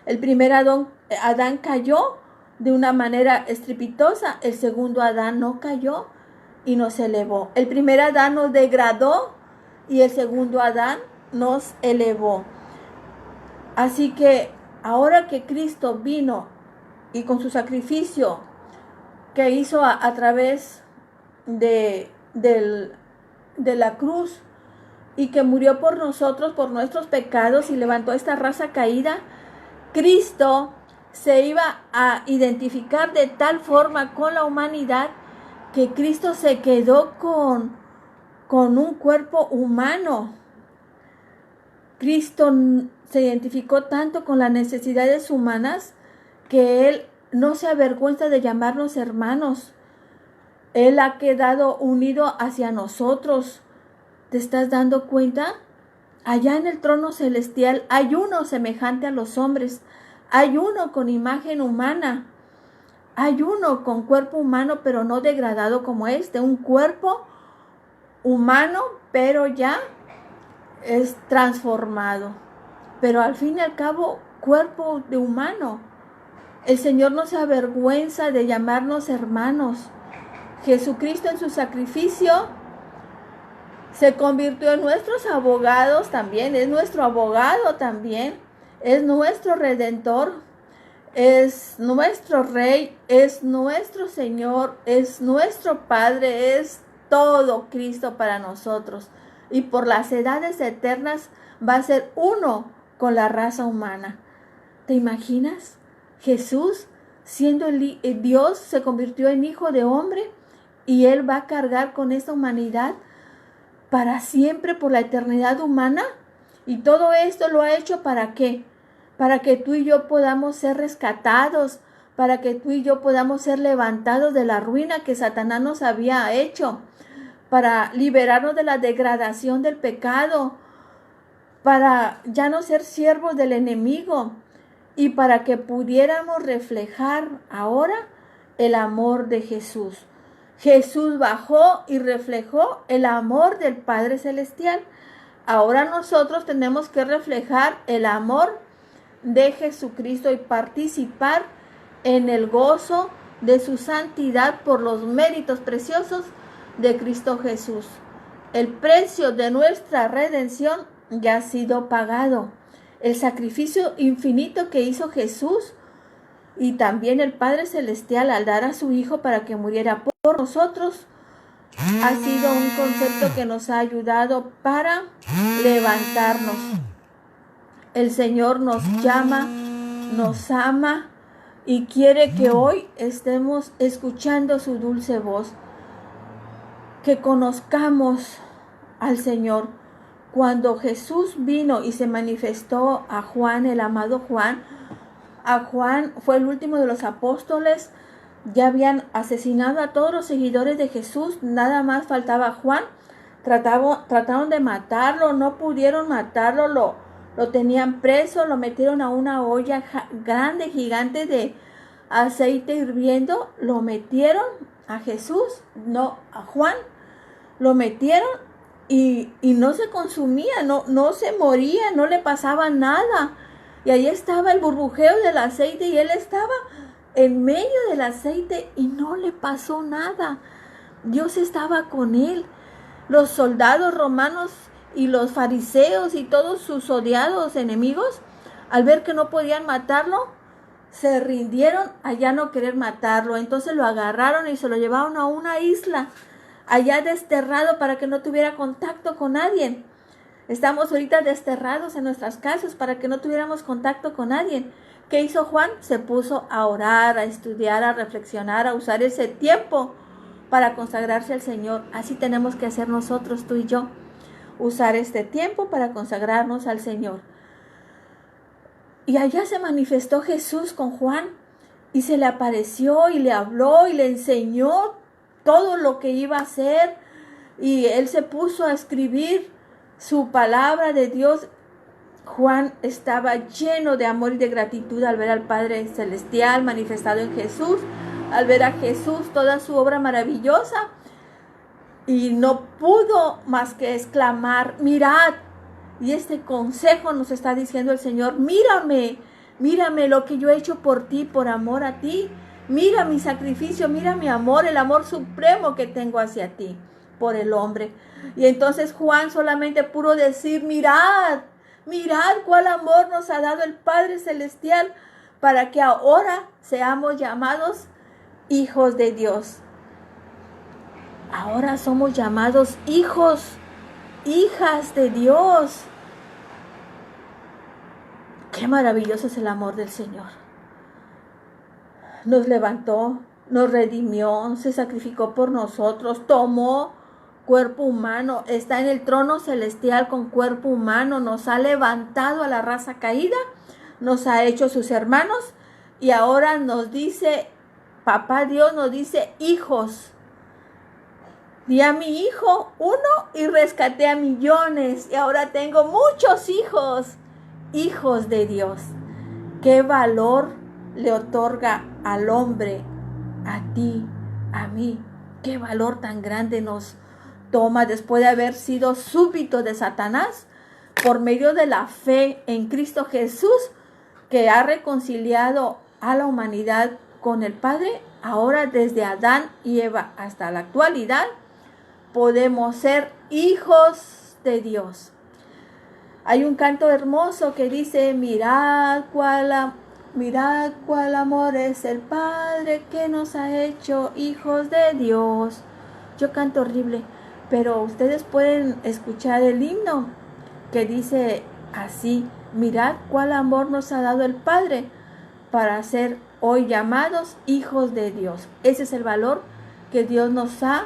El primer Adán cayó de una manera estrepitosa, el segundo Adán no cayó y nos elevó. El primer Adán nos degradó y el segundo Adán nos elevó. Así que ahora que Cristo vino y con su sacrificio que hizo a través de la cruz y que murió por nosotros, por nuestros pecados y levantó esta raza caída, Cristo se iba a identificar de tal forma con la humanidad que Cristo se quedó con un cuerpo humano. Cristo se identificó tanto con las necesidades humanas que Él no se avergüenza de llamarnos hermanos. Él ha quedado unido hacia nosotros. ¿Te estás dando cuenta? Allá en el trono celestial hay uno semejante a los hombres. Hay uno con imagen humana. Hay uno con cuerpo humano, pero no degradado como este. Un cuerpo humano, pero ya es transformado. Pero al fin y al cabo, cuerpo de humano. El Señor no se avergüenza de llamarnos hermanos. Jesucristo en su sacrificio se convirtió en nuestros abogados también. Es nuestro abogado también. Es nuestro redentor. Es nuestro Rey. Es nuestro Señor. Es nuestro Padre. Es todo Cristo para nosotros. Y por las edades eternas va a ser uno con la raza humana. ¿Te imaginas? Jesús, siendo el Dios, se convirtió en hijo de hombre y Él va a cargar con esta humanidad para siempre, por la eternidad humana. Y todo esto lo ha hecho ¿para qué? Para que tú y yo podamos ser rescatados, para que tú y yo podamos ser levantados de la ruina que Satanás nos había hecho, para liberarnos de la degradación del pecado, para ya no ser siervos del enemigo y para que pudiéramos reflejar ahora el amor de Jesús. Jesús bajó y reflejó el amor del Padre Celestial. Ahora nosotros tenemos que reflejar el amor de Jesucristo y participar en el gozo de su santidad por los méritos preciosos de Cristo Jesús. El precio de nuestra redención ya ha sido pagado. El sacrificio infinito que hizo Jesús y también el Padre Celestial al dar a su Hijo para que muriera por nosotros ha sido un concepto que nos ha ayudado para levantarnos. El Señor nos llama, nos ama y quiere que hoy estemos escuchando su dulce voz, que conozcamos al Señor. Cuando Jesús vino y se manifestó a Juan, el amado Juan, a Juan fue el último de los apóstoles, ya habían asesinado a todos los seguidores de Jesús, nada más faltaba Juan, trataron de matarlo, no pudieron matarlo, lo tenían preso, lo metieron a una olla grande, gigante de aceite hirviendo, lo metieron a Jesús, no a Juan, lo metieron y no se consumía, no se moría, no le pasaba nada. Y ahí estaba el burbujeo del aceite y él estaba en medio del aceite y no le pasó nada. Dios estaba con él. Los soldados romanos y los fariseos y todos sus odiados enemigos, al ver que no podían matarlo, se rindieron a ya no querer matarlo. Entonces lo agarraron y se lo llevaron a una isla, allá desterrado para que no tuviera contacto con nadie. Estamos ahorita desterrados en nuestras casas para que no tuviéramos contacto con nadie. ¿Qué hizo Juan? Se puso a orar, a estudiar, a reflexionar, a usar ese tiempo para consagrarse al Señor. Así tenemos que hacer nosotros, tú y yo. Usar este tiempo para consagrarnos al Señor. Y allá se manifestó Jesús con Juan y se le apareció y le habló y le enseñó todo lo que iba a hacer. Y él se puso a escribir su palabra de Dios. Juan estaba lleno de amor y de gratitud al ver al Padre Celestial manifestado en Jesús, al ver a Jesús toda su obra maravillosa, y no pudo más que exclamar: mirad. Y este consejo nos está diciendo el Señor: mírame, Mírame lo que yo he hecho por ti, por amor a ti. Mira mi sacrificio, mira mi amor, el amor supremo que tengo hacia ti, por el hombre. Y entonces Juan solamente pudo decir, mirad, mirad cuál amor nos ha dado el Padre Celestial para que ahora seamos llamados hijos de Dios. Ahora somos llamados hijos, hijas de Dios. Qué maravilloso es el amor del Señor. Nos levantó, nos redimió, se sacrificó por nosotros, tomó cuerpo humano, está en el trono celestial con cuerpo humano, nos ha levantado a la raza caída, nos ha hecho sus hermanos y ahora nos dice, Papá Dios nos dice hijos. Di a mi hijo uno y rescaté a millones y ahora tengo muchos hijos, hijos de Dios. ¿Qué valor le otorga al hombre, a ti, a mí? ¿Qué valor tan grande nos toma después de haber sido súbdito de Satanás por medio de la fe en Cristo Jesús, que ha reconciliado a la humanidad con el Padre? Ahora desde Adán y Eva hasta la actualidad podemos ser hijos de Dios. Hay un canto hermoso que dice, mirad cuál amor es el Padre que nos ha hecho hijos de Dios. Yo canto horrible, pero ustedes pueden escuchar el himno que dice así, mirad cuál amor nos ha dado el Padre para ser hoy llamados hijos de Dios. Ese es el valor que Dios nos ha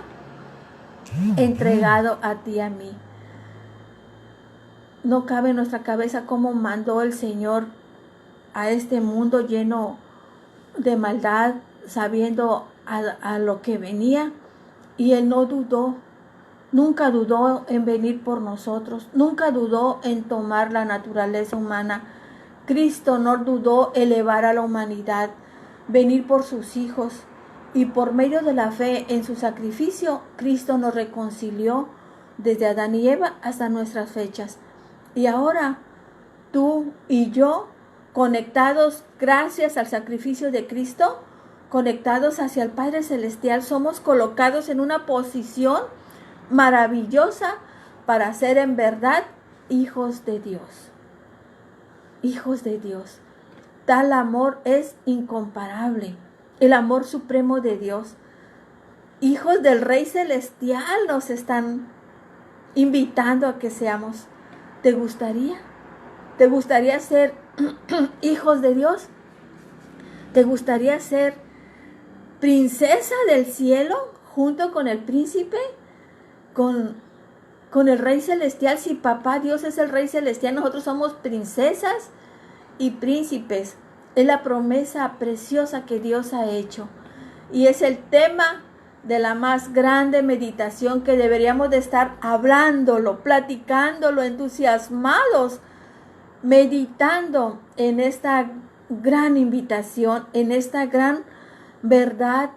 entregado a ti y a mí. No cabe en nuestra cabeza cómo mandó el Señor a este mundo lleno de maldad, sabiendo a lo que venía, y Él no dudó, nunca dudó en venir por nosotros, nunca dudó en tomar la naturaleza humana. Cristo no dudó en elevar a la humanidad, venir por sus hijos, y por medio de la fe en su sacrificio, Cristo nos reconcilió desde Adán y Eva hasta nuestras fechas. Y ahora tú y yo, conectados gracias al sacrificio de Cristo, conectados hacia el Padre Celestial, somos colocados en una posición maravillosa para ser en verdad hijos de Dios. Hijos de Dios. Tal amor es incomparable. El amor supremo de Dios. Hijos del Rey Celestial nos están invitando a que seamos. ¿Te gustaría? ¿Te gustaría ser hijos de Dios? ¿Te gustaría ser princesa del cielo junto con el príncipe? Con el Rey Celestial. Si Papá Dios es el Rey Celestial, nosotros somos princesas y príncipes. Es la promesa preciosa que Dios ha hecho. Y es el tema de la más grande meditación que deberíamos de estar hablándolo, platicándolo, entusiasmados, meditando en esta gran invitación, en esta gran verdad.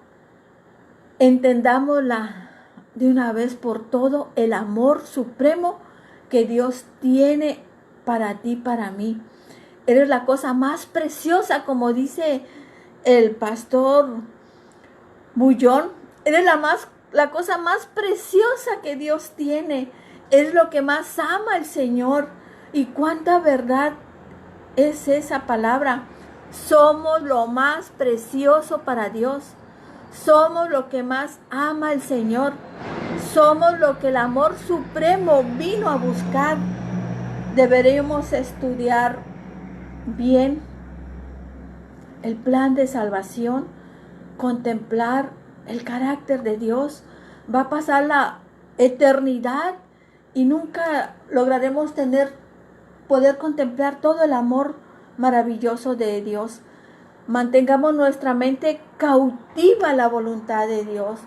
Entendámosla de una vez por todo, el amor supremo que Dios tiene para ti, para mí. Eres la cosa más preciosa, como dice el pastor Bullón. Eres la cosa más preciosa que Dios tiene. Es lo que más ama el Señor. Y cuánta verdad es esa palabra. Somos lo más precioso para Dios. Somos lo que más ama el Señor. Somos lo que el amor supremo vino a buscar. Deberíamos estudiar bien el plan de salvación, contemplar el carácter de Dios. Va a pasar la eternidad y nunca lograremos poder contemplar todo el amor maravilloso de Dios. Mantengamos nuestra mente cautiva a la voluntad de Dios.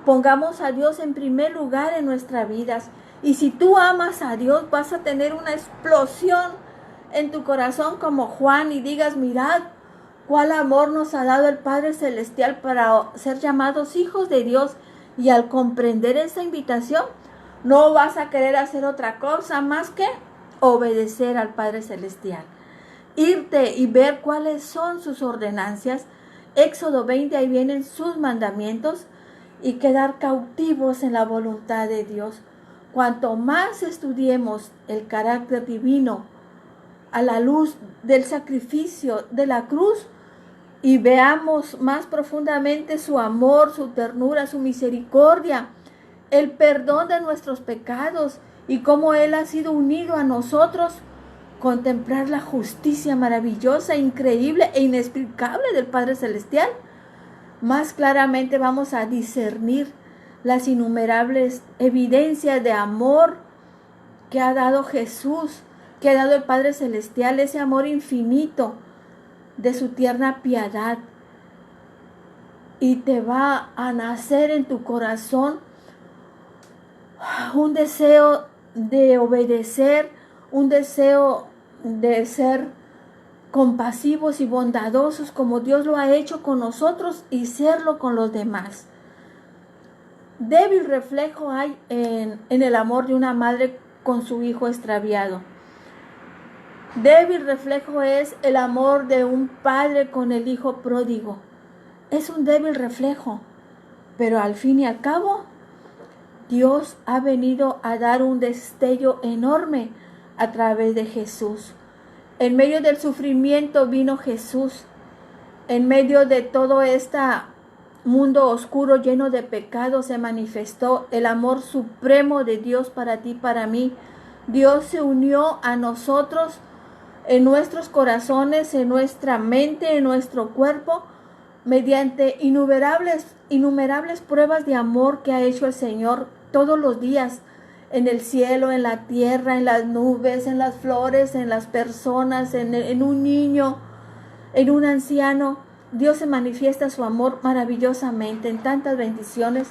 Pongamos a Dios en primer lugar en nuestras vidas. Y si tú amas a Dios, vas a tener una explosión en tu corazón como Juan y digas, mirad cuál amor nos ha dado el Padre Celestial para ser llamados hijos de Dios. Y al comprender esa invitación, no vas a querer hacer otra cosa más que obedecer al Padre Celestial. irte y ver cuáles son sus ordenanzas. Éxodo 20, ahí vienen sus mandamientos, y quedar cautivos en la voluntad de Dios. Cuanto más estudiemos el carácter divino a la luz del sacrificio de la cruz y veamos más profundamente su amor, su ternura, su misericordia, el perdón de nuestros pecados y cómo Él ha sido unido a nosotros, contemplar la justicia maravillosa, increíble e inexplicable del Padre Celestial, más claramente vamos a discernir las innumerables evidencias de amor que ha dado Jesús, que ha dado el Padre Celestial, ese amor infinito de su tierna piedad. Y te va a nacer en tu corazón un deseo de obedecer, un deseo de ser compasivos y bondadosos como Dios lo ha hecho con nosotros y serlo con los demás. Débil reflejo hay en el amor de una madre con su hijo extraviado. Débil reflejo es el amor de un padre con el hijo pródigo. Es un débil reflejo, pero al fin y al cabo, Dios ha venido a dar un destello enorme a través de Jesús. En medio del sufrimiento vino Jesús. En medio de todo este mundo oscuro lleno de pecados se manifestó el amor supremo de Dios para ti, para mí. Dios se unió a nosotros en nuestros corazones, en nuestra mente, en nuestro cuerpo, mediante innumerables pruebas de amor que ha hecho el Señor todos los días, en el cielo, en la tierra, en las nubes, en las flores, en las personas, en un niño, en un anciano. Dios se manifiesta su amor maravillosamente en tantas bendiciones.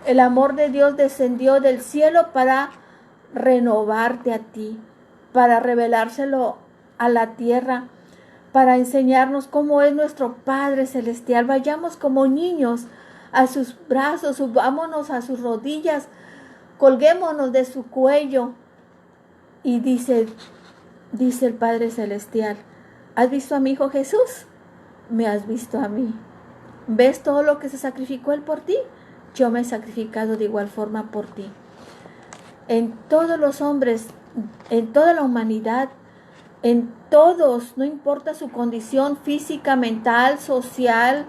El amor de Dios descendió del cielo para renovarte a ti, para revelárselo a la tierra, para enseñarnos cómo es nuestro Padre Celestial. Vayamos como niños a sus brazos, subámonos a sus rodillas, colguémonos de su cuello. Y dice el Padre Celestial: ¿has visto a mi Hijo Jesús? Me has visto a mí. ¿Ves todo lo que se sacrificó Él por ti? Yo me he sacrificado de igual forma por ti. En todos los hombres, en toda la humanidad, en todos, no importa su condición física, mental, social,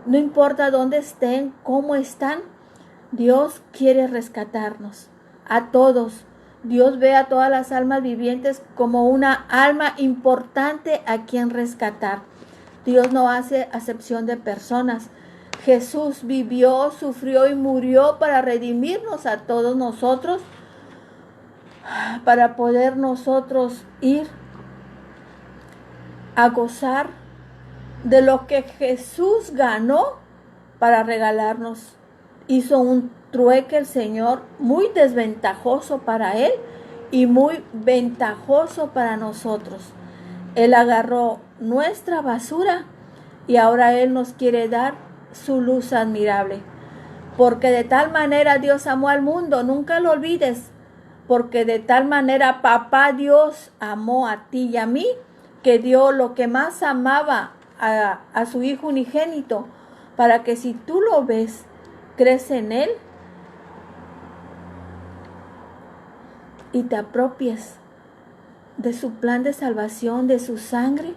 no importa dónde estén, cómo están, Dios quiere rescatarnos, a todos. Dios ve a todas las almas vivientes como una alma importante a quien rescatar. Dios no hace acepción de personas. Jesús vivió, sufrió y murió para redimirnos a todos nosotros, para poder nosotros ir a gozar de lo que Jesús ganó para regalarnos. Hizo un trueque el Señor muy desventajoso para Él y muy ventajoso para nosotros. Él agarró nuestra basura y ahora Él nos quiere dar su luz admirable. Porque de tal manera Dios amó al mundo, nunca lo olvides, porque de tal manera Papá Dios amó a ti y a mí, que dio lo que más amaba a su Hijo unigénito, para que si tú lo ves, crees en Él y te apropies de su plan de salvación, de su sangre.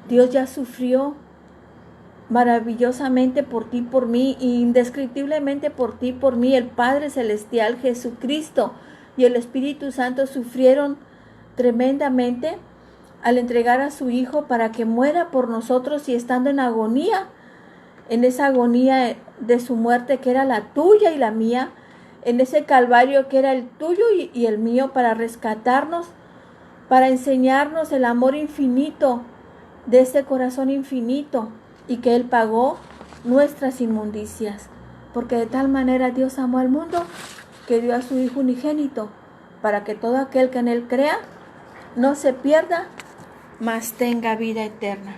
Dios ya sufrió maravillosamente por ti, por mí, indescriptiblemente por ti, por mí. El Padre Celestial, Jesucristo y el Espíritu Santo sufrieron tremendamente al entregar a su Hijo para que muera por nosotros, y estando en agonía, en esa agonía de su muerte que era la tuya y la mía, en ese calvario que era el tuyo y el mío, para rescatarnos, para enseñarnos el amor infinito de ese corazón infinito, y que Él pagó nuestras inmundicias, porque de tal manera Dios amó al mundo que dio a su Hijo unigénito, para que todo aquel que en Él crea no se pierda, mas tenga vida eterna.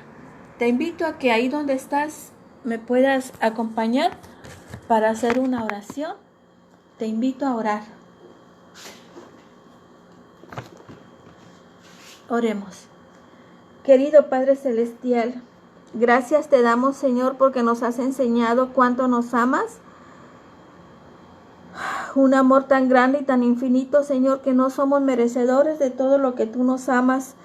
Te invito a que ahí donde estás me puedas acompañar para hacer una oración. Te invito a orar. Oremos. Querido Padre Celestial, gracias te damos, Señor, porque nos has enseñado cuánto nos amas. Un amor tan grande y tan infinito, Señor, que no somos merecedores de todo lo que tú nos amas.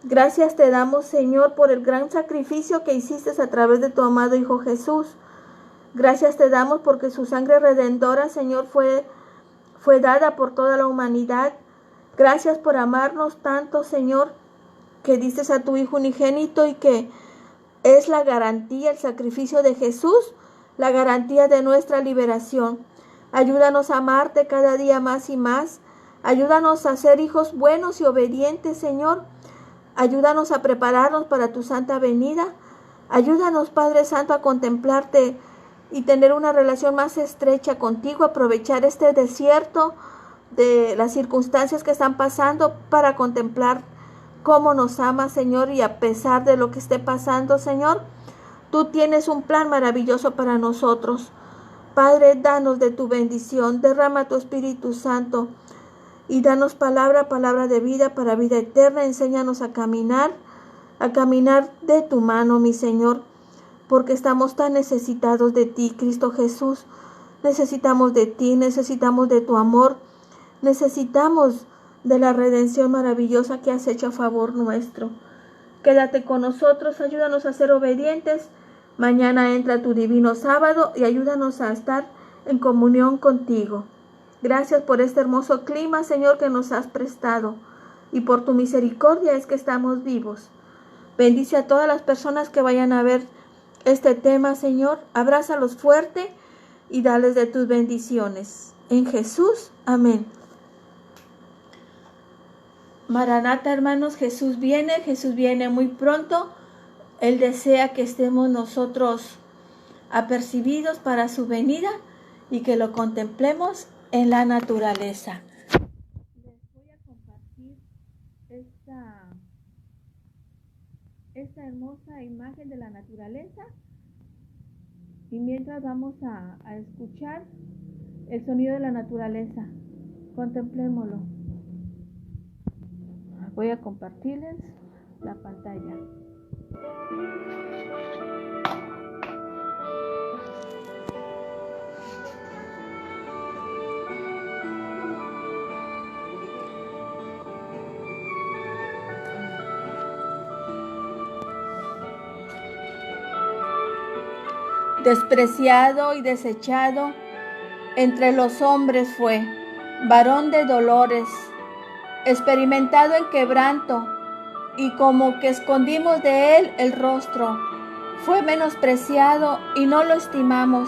Gracias te damos, Señor, por el gran sacrificio que hiciste a través de tu amado Hijo Jesús. Gracias te damos porque su sangre redentora, Señor, fue dada por toda la humanidad. Gracias por amarnos tanto, Señor, que diste a tu Hijo unigénito y que es la garantía, el sacrificio de Jesús, la garantía de nuestra liberación. Ayúdanos a amarte cada día más y más. Ayúdanos a ser hijos buenos y obedientes, Señor. Ayúdanos a prepararnos para tu santa venida. Ayúdanos, Padre Santo, a contemplarte y tener una relación más estrecha contigo, aprovechar este desierto de las circunstancias que están pasando para contemplar cómo nos amas, Señor, y a pesar de lo que esté pasando, Señor, tú tienes un plan maravilloso para nosotros. Padre, danos de tu bendición, derrama tu Espíritu Santo y danos palabra de vida para vida eterna. Enséñanos a caminar de tu mano, mi Señor, porque estamos tan necesitados de ti, Cristo Jesús. Necesitamos de ti, necesitamos de tu amor, necesitamos de la redención maravillosa que has hecho a favor nuestro. Quédate con nosotros, ayúdanos a ser obedientes. Mañana entra tu divino sábado y ayúdanos a estar en comunión contigo. Gracias por este hermoso clima, Señor, que nos has prestado. Y por tu misericordia es que estamos vivos. Bendice a todas las personas que vayan a ver este tema, Señor. Abrázalos fuerte y dales de tus bendiciones. En Jesús, amén. Maranata, hermanos, Jesús viene muy pronto. Él desea que estemos nosotros apercibidos para su venida y que lo contemplemos en la naturaleza. Les voy a compartir esta hermosa imagen de la naturaleza y mientras vamos a escuchar el sonido de la naturaleza. Contemplémoslo. Voy a compartirles la pantalla. Despreciado y desechado entre los hombres fue, varón de dolores, experimentado en quebranto, y como que escondimos de él el rostro. Fue menospreciado y no lo estimamos.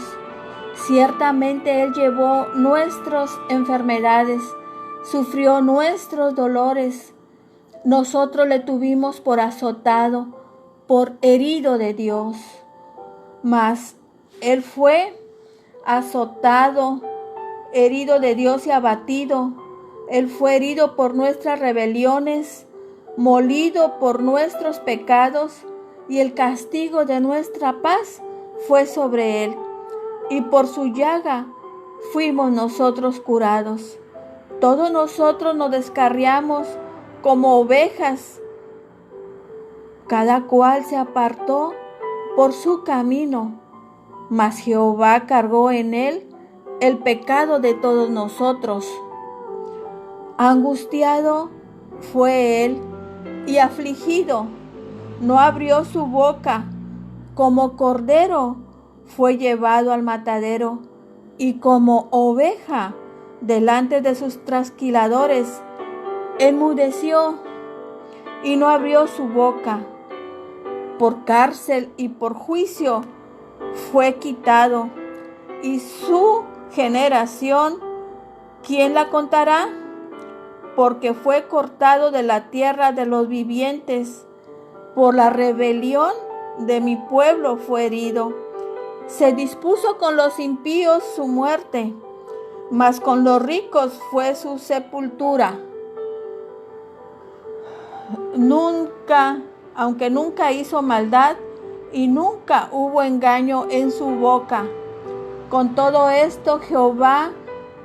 Ciertamente él llevó nuestras enfermedades, sufrió nuestros dolores. Nosotros le tuvimos por azotado, por herido de Dios. Mas él fue azotado, herido de Dios y abatido. Él fue herido por nuestras rebeliones, molido por nuestros pecados, y el castigo de nuestra paz fue sobre él, y por su llaga fuimos nosotros curados. Todos nosotros nos descarriamos como ovejas, cada cual se apartó por su camino, mas Jehová cargó en él el pecado de todos nosotros. Angustiado fue él y afligido, no abrió su boca. Como cordero fue llevado al matadero, y como oveja delante de sus trasquiladores, enmudeció y no abrió su boca. Por cárcel y por juicio fue quitado, y su generación, ¿quién la contará? Porque fue cortado de la tierra de los vivientes, por la rebelión de mi pueblo fue herido. Se dispuso con los impíos su muerte, mas con los ricos fue su sepultura. Aunque nunca hizo maldad y nunca hubo engaño en su boca. Con todo esto Jehová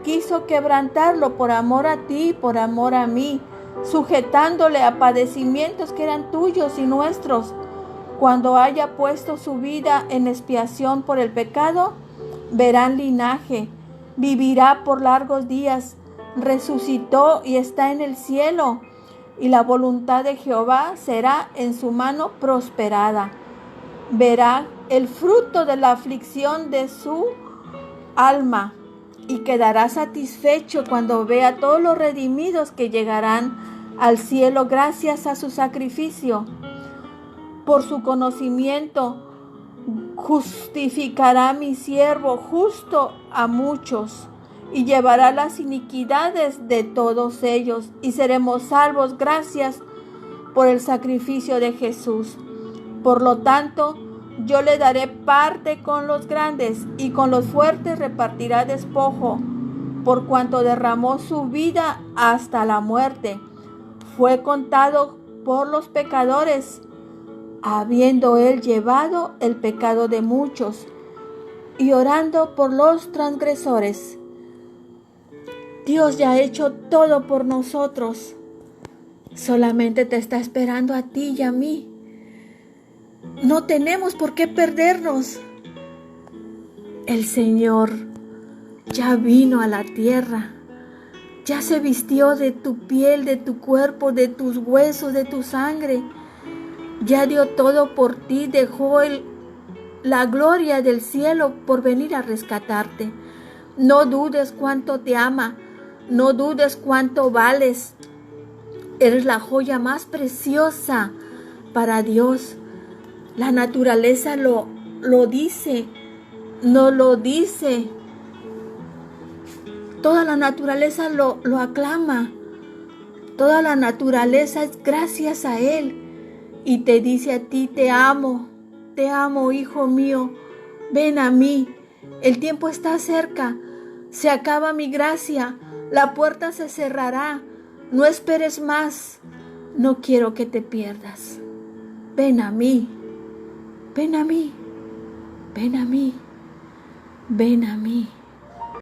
quiso quebrantarlo por amor a ti y por amor a mí, sujetándole a padecimientos que eran tuyos y nuestros. Cuando haya puesto su vida en expiación por el pecado, verán linaje, vivirá por largos días, resucitó y está en el cielo, y la voluntad de Jehová será en su mano prosperada. Verá el fruto de la aflicción de su alma y quedará satisfecho cuando vea todos los redimidos que llegarán al cielo gracias a su sacrificio. Por su conocimiento justificará mi siervo justo a muchos y llevará las iniquidades de todos ellos, y seremos salvos gracias por el sacrificio de Jesús. Por lo tanto, yo le daré parte con los grandes, y con los fuertes repartirá despojo, por cuanto derramó su vida hasta la muerte. Fue contado por los pecadores, habiendo él llevado el pecado de muchos, y orando por los transgresores. Dios ya ha hecho todo por nosotros. Solamente te está esperando a ti y a mí. No tenemos por qué perdernos. El Señor ya vino a la tierra. Ya se vistió de tu piel, de tu cuerpo, de tus huesos, de tu sangre. Ya dio todo por ti. Dejó la gloria del cielo por venir a rescatarte. No dudes cuánto te ama. No dudes cuánto vales. Eres la joya más preciosa para Dios. La naturaleza lo dice, no lo dice. Toda la naturaleza lo aclama. Toda la naturaleza es gracias a Él. Y te dice a ti, te amo, hijo mío. Ven a mí. El tiempo está cerca. Se acaba mi gracia. La puerta se cerrará. No esperes más. No quiero que te pierdas. Ven a mí. Ven a mí. Ven a mí. Ven a mí.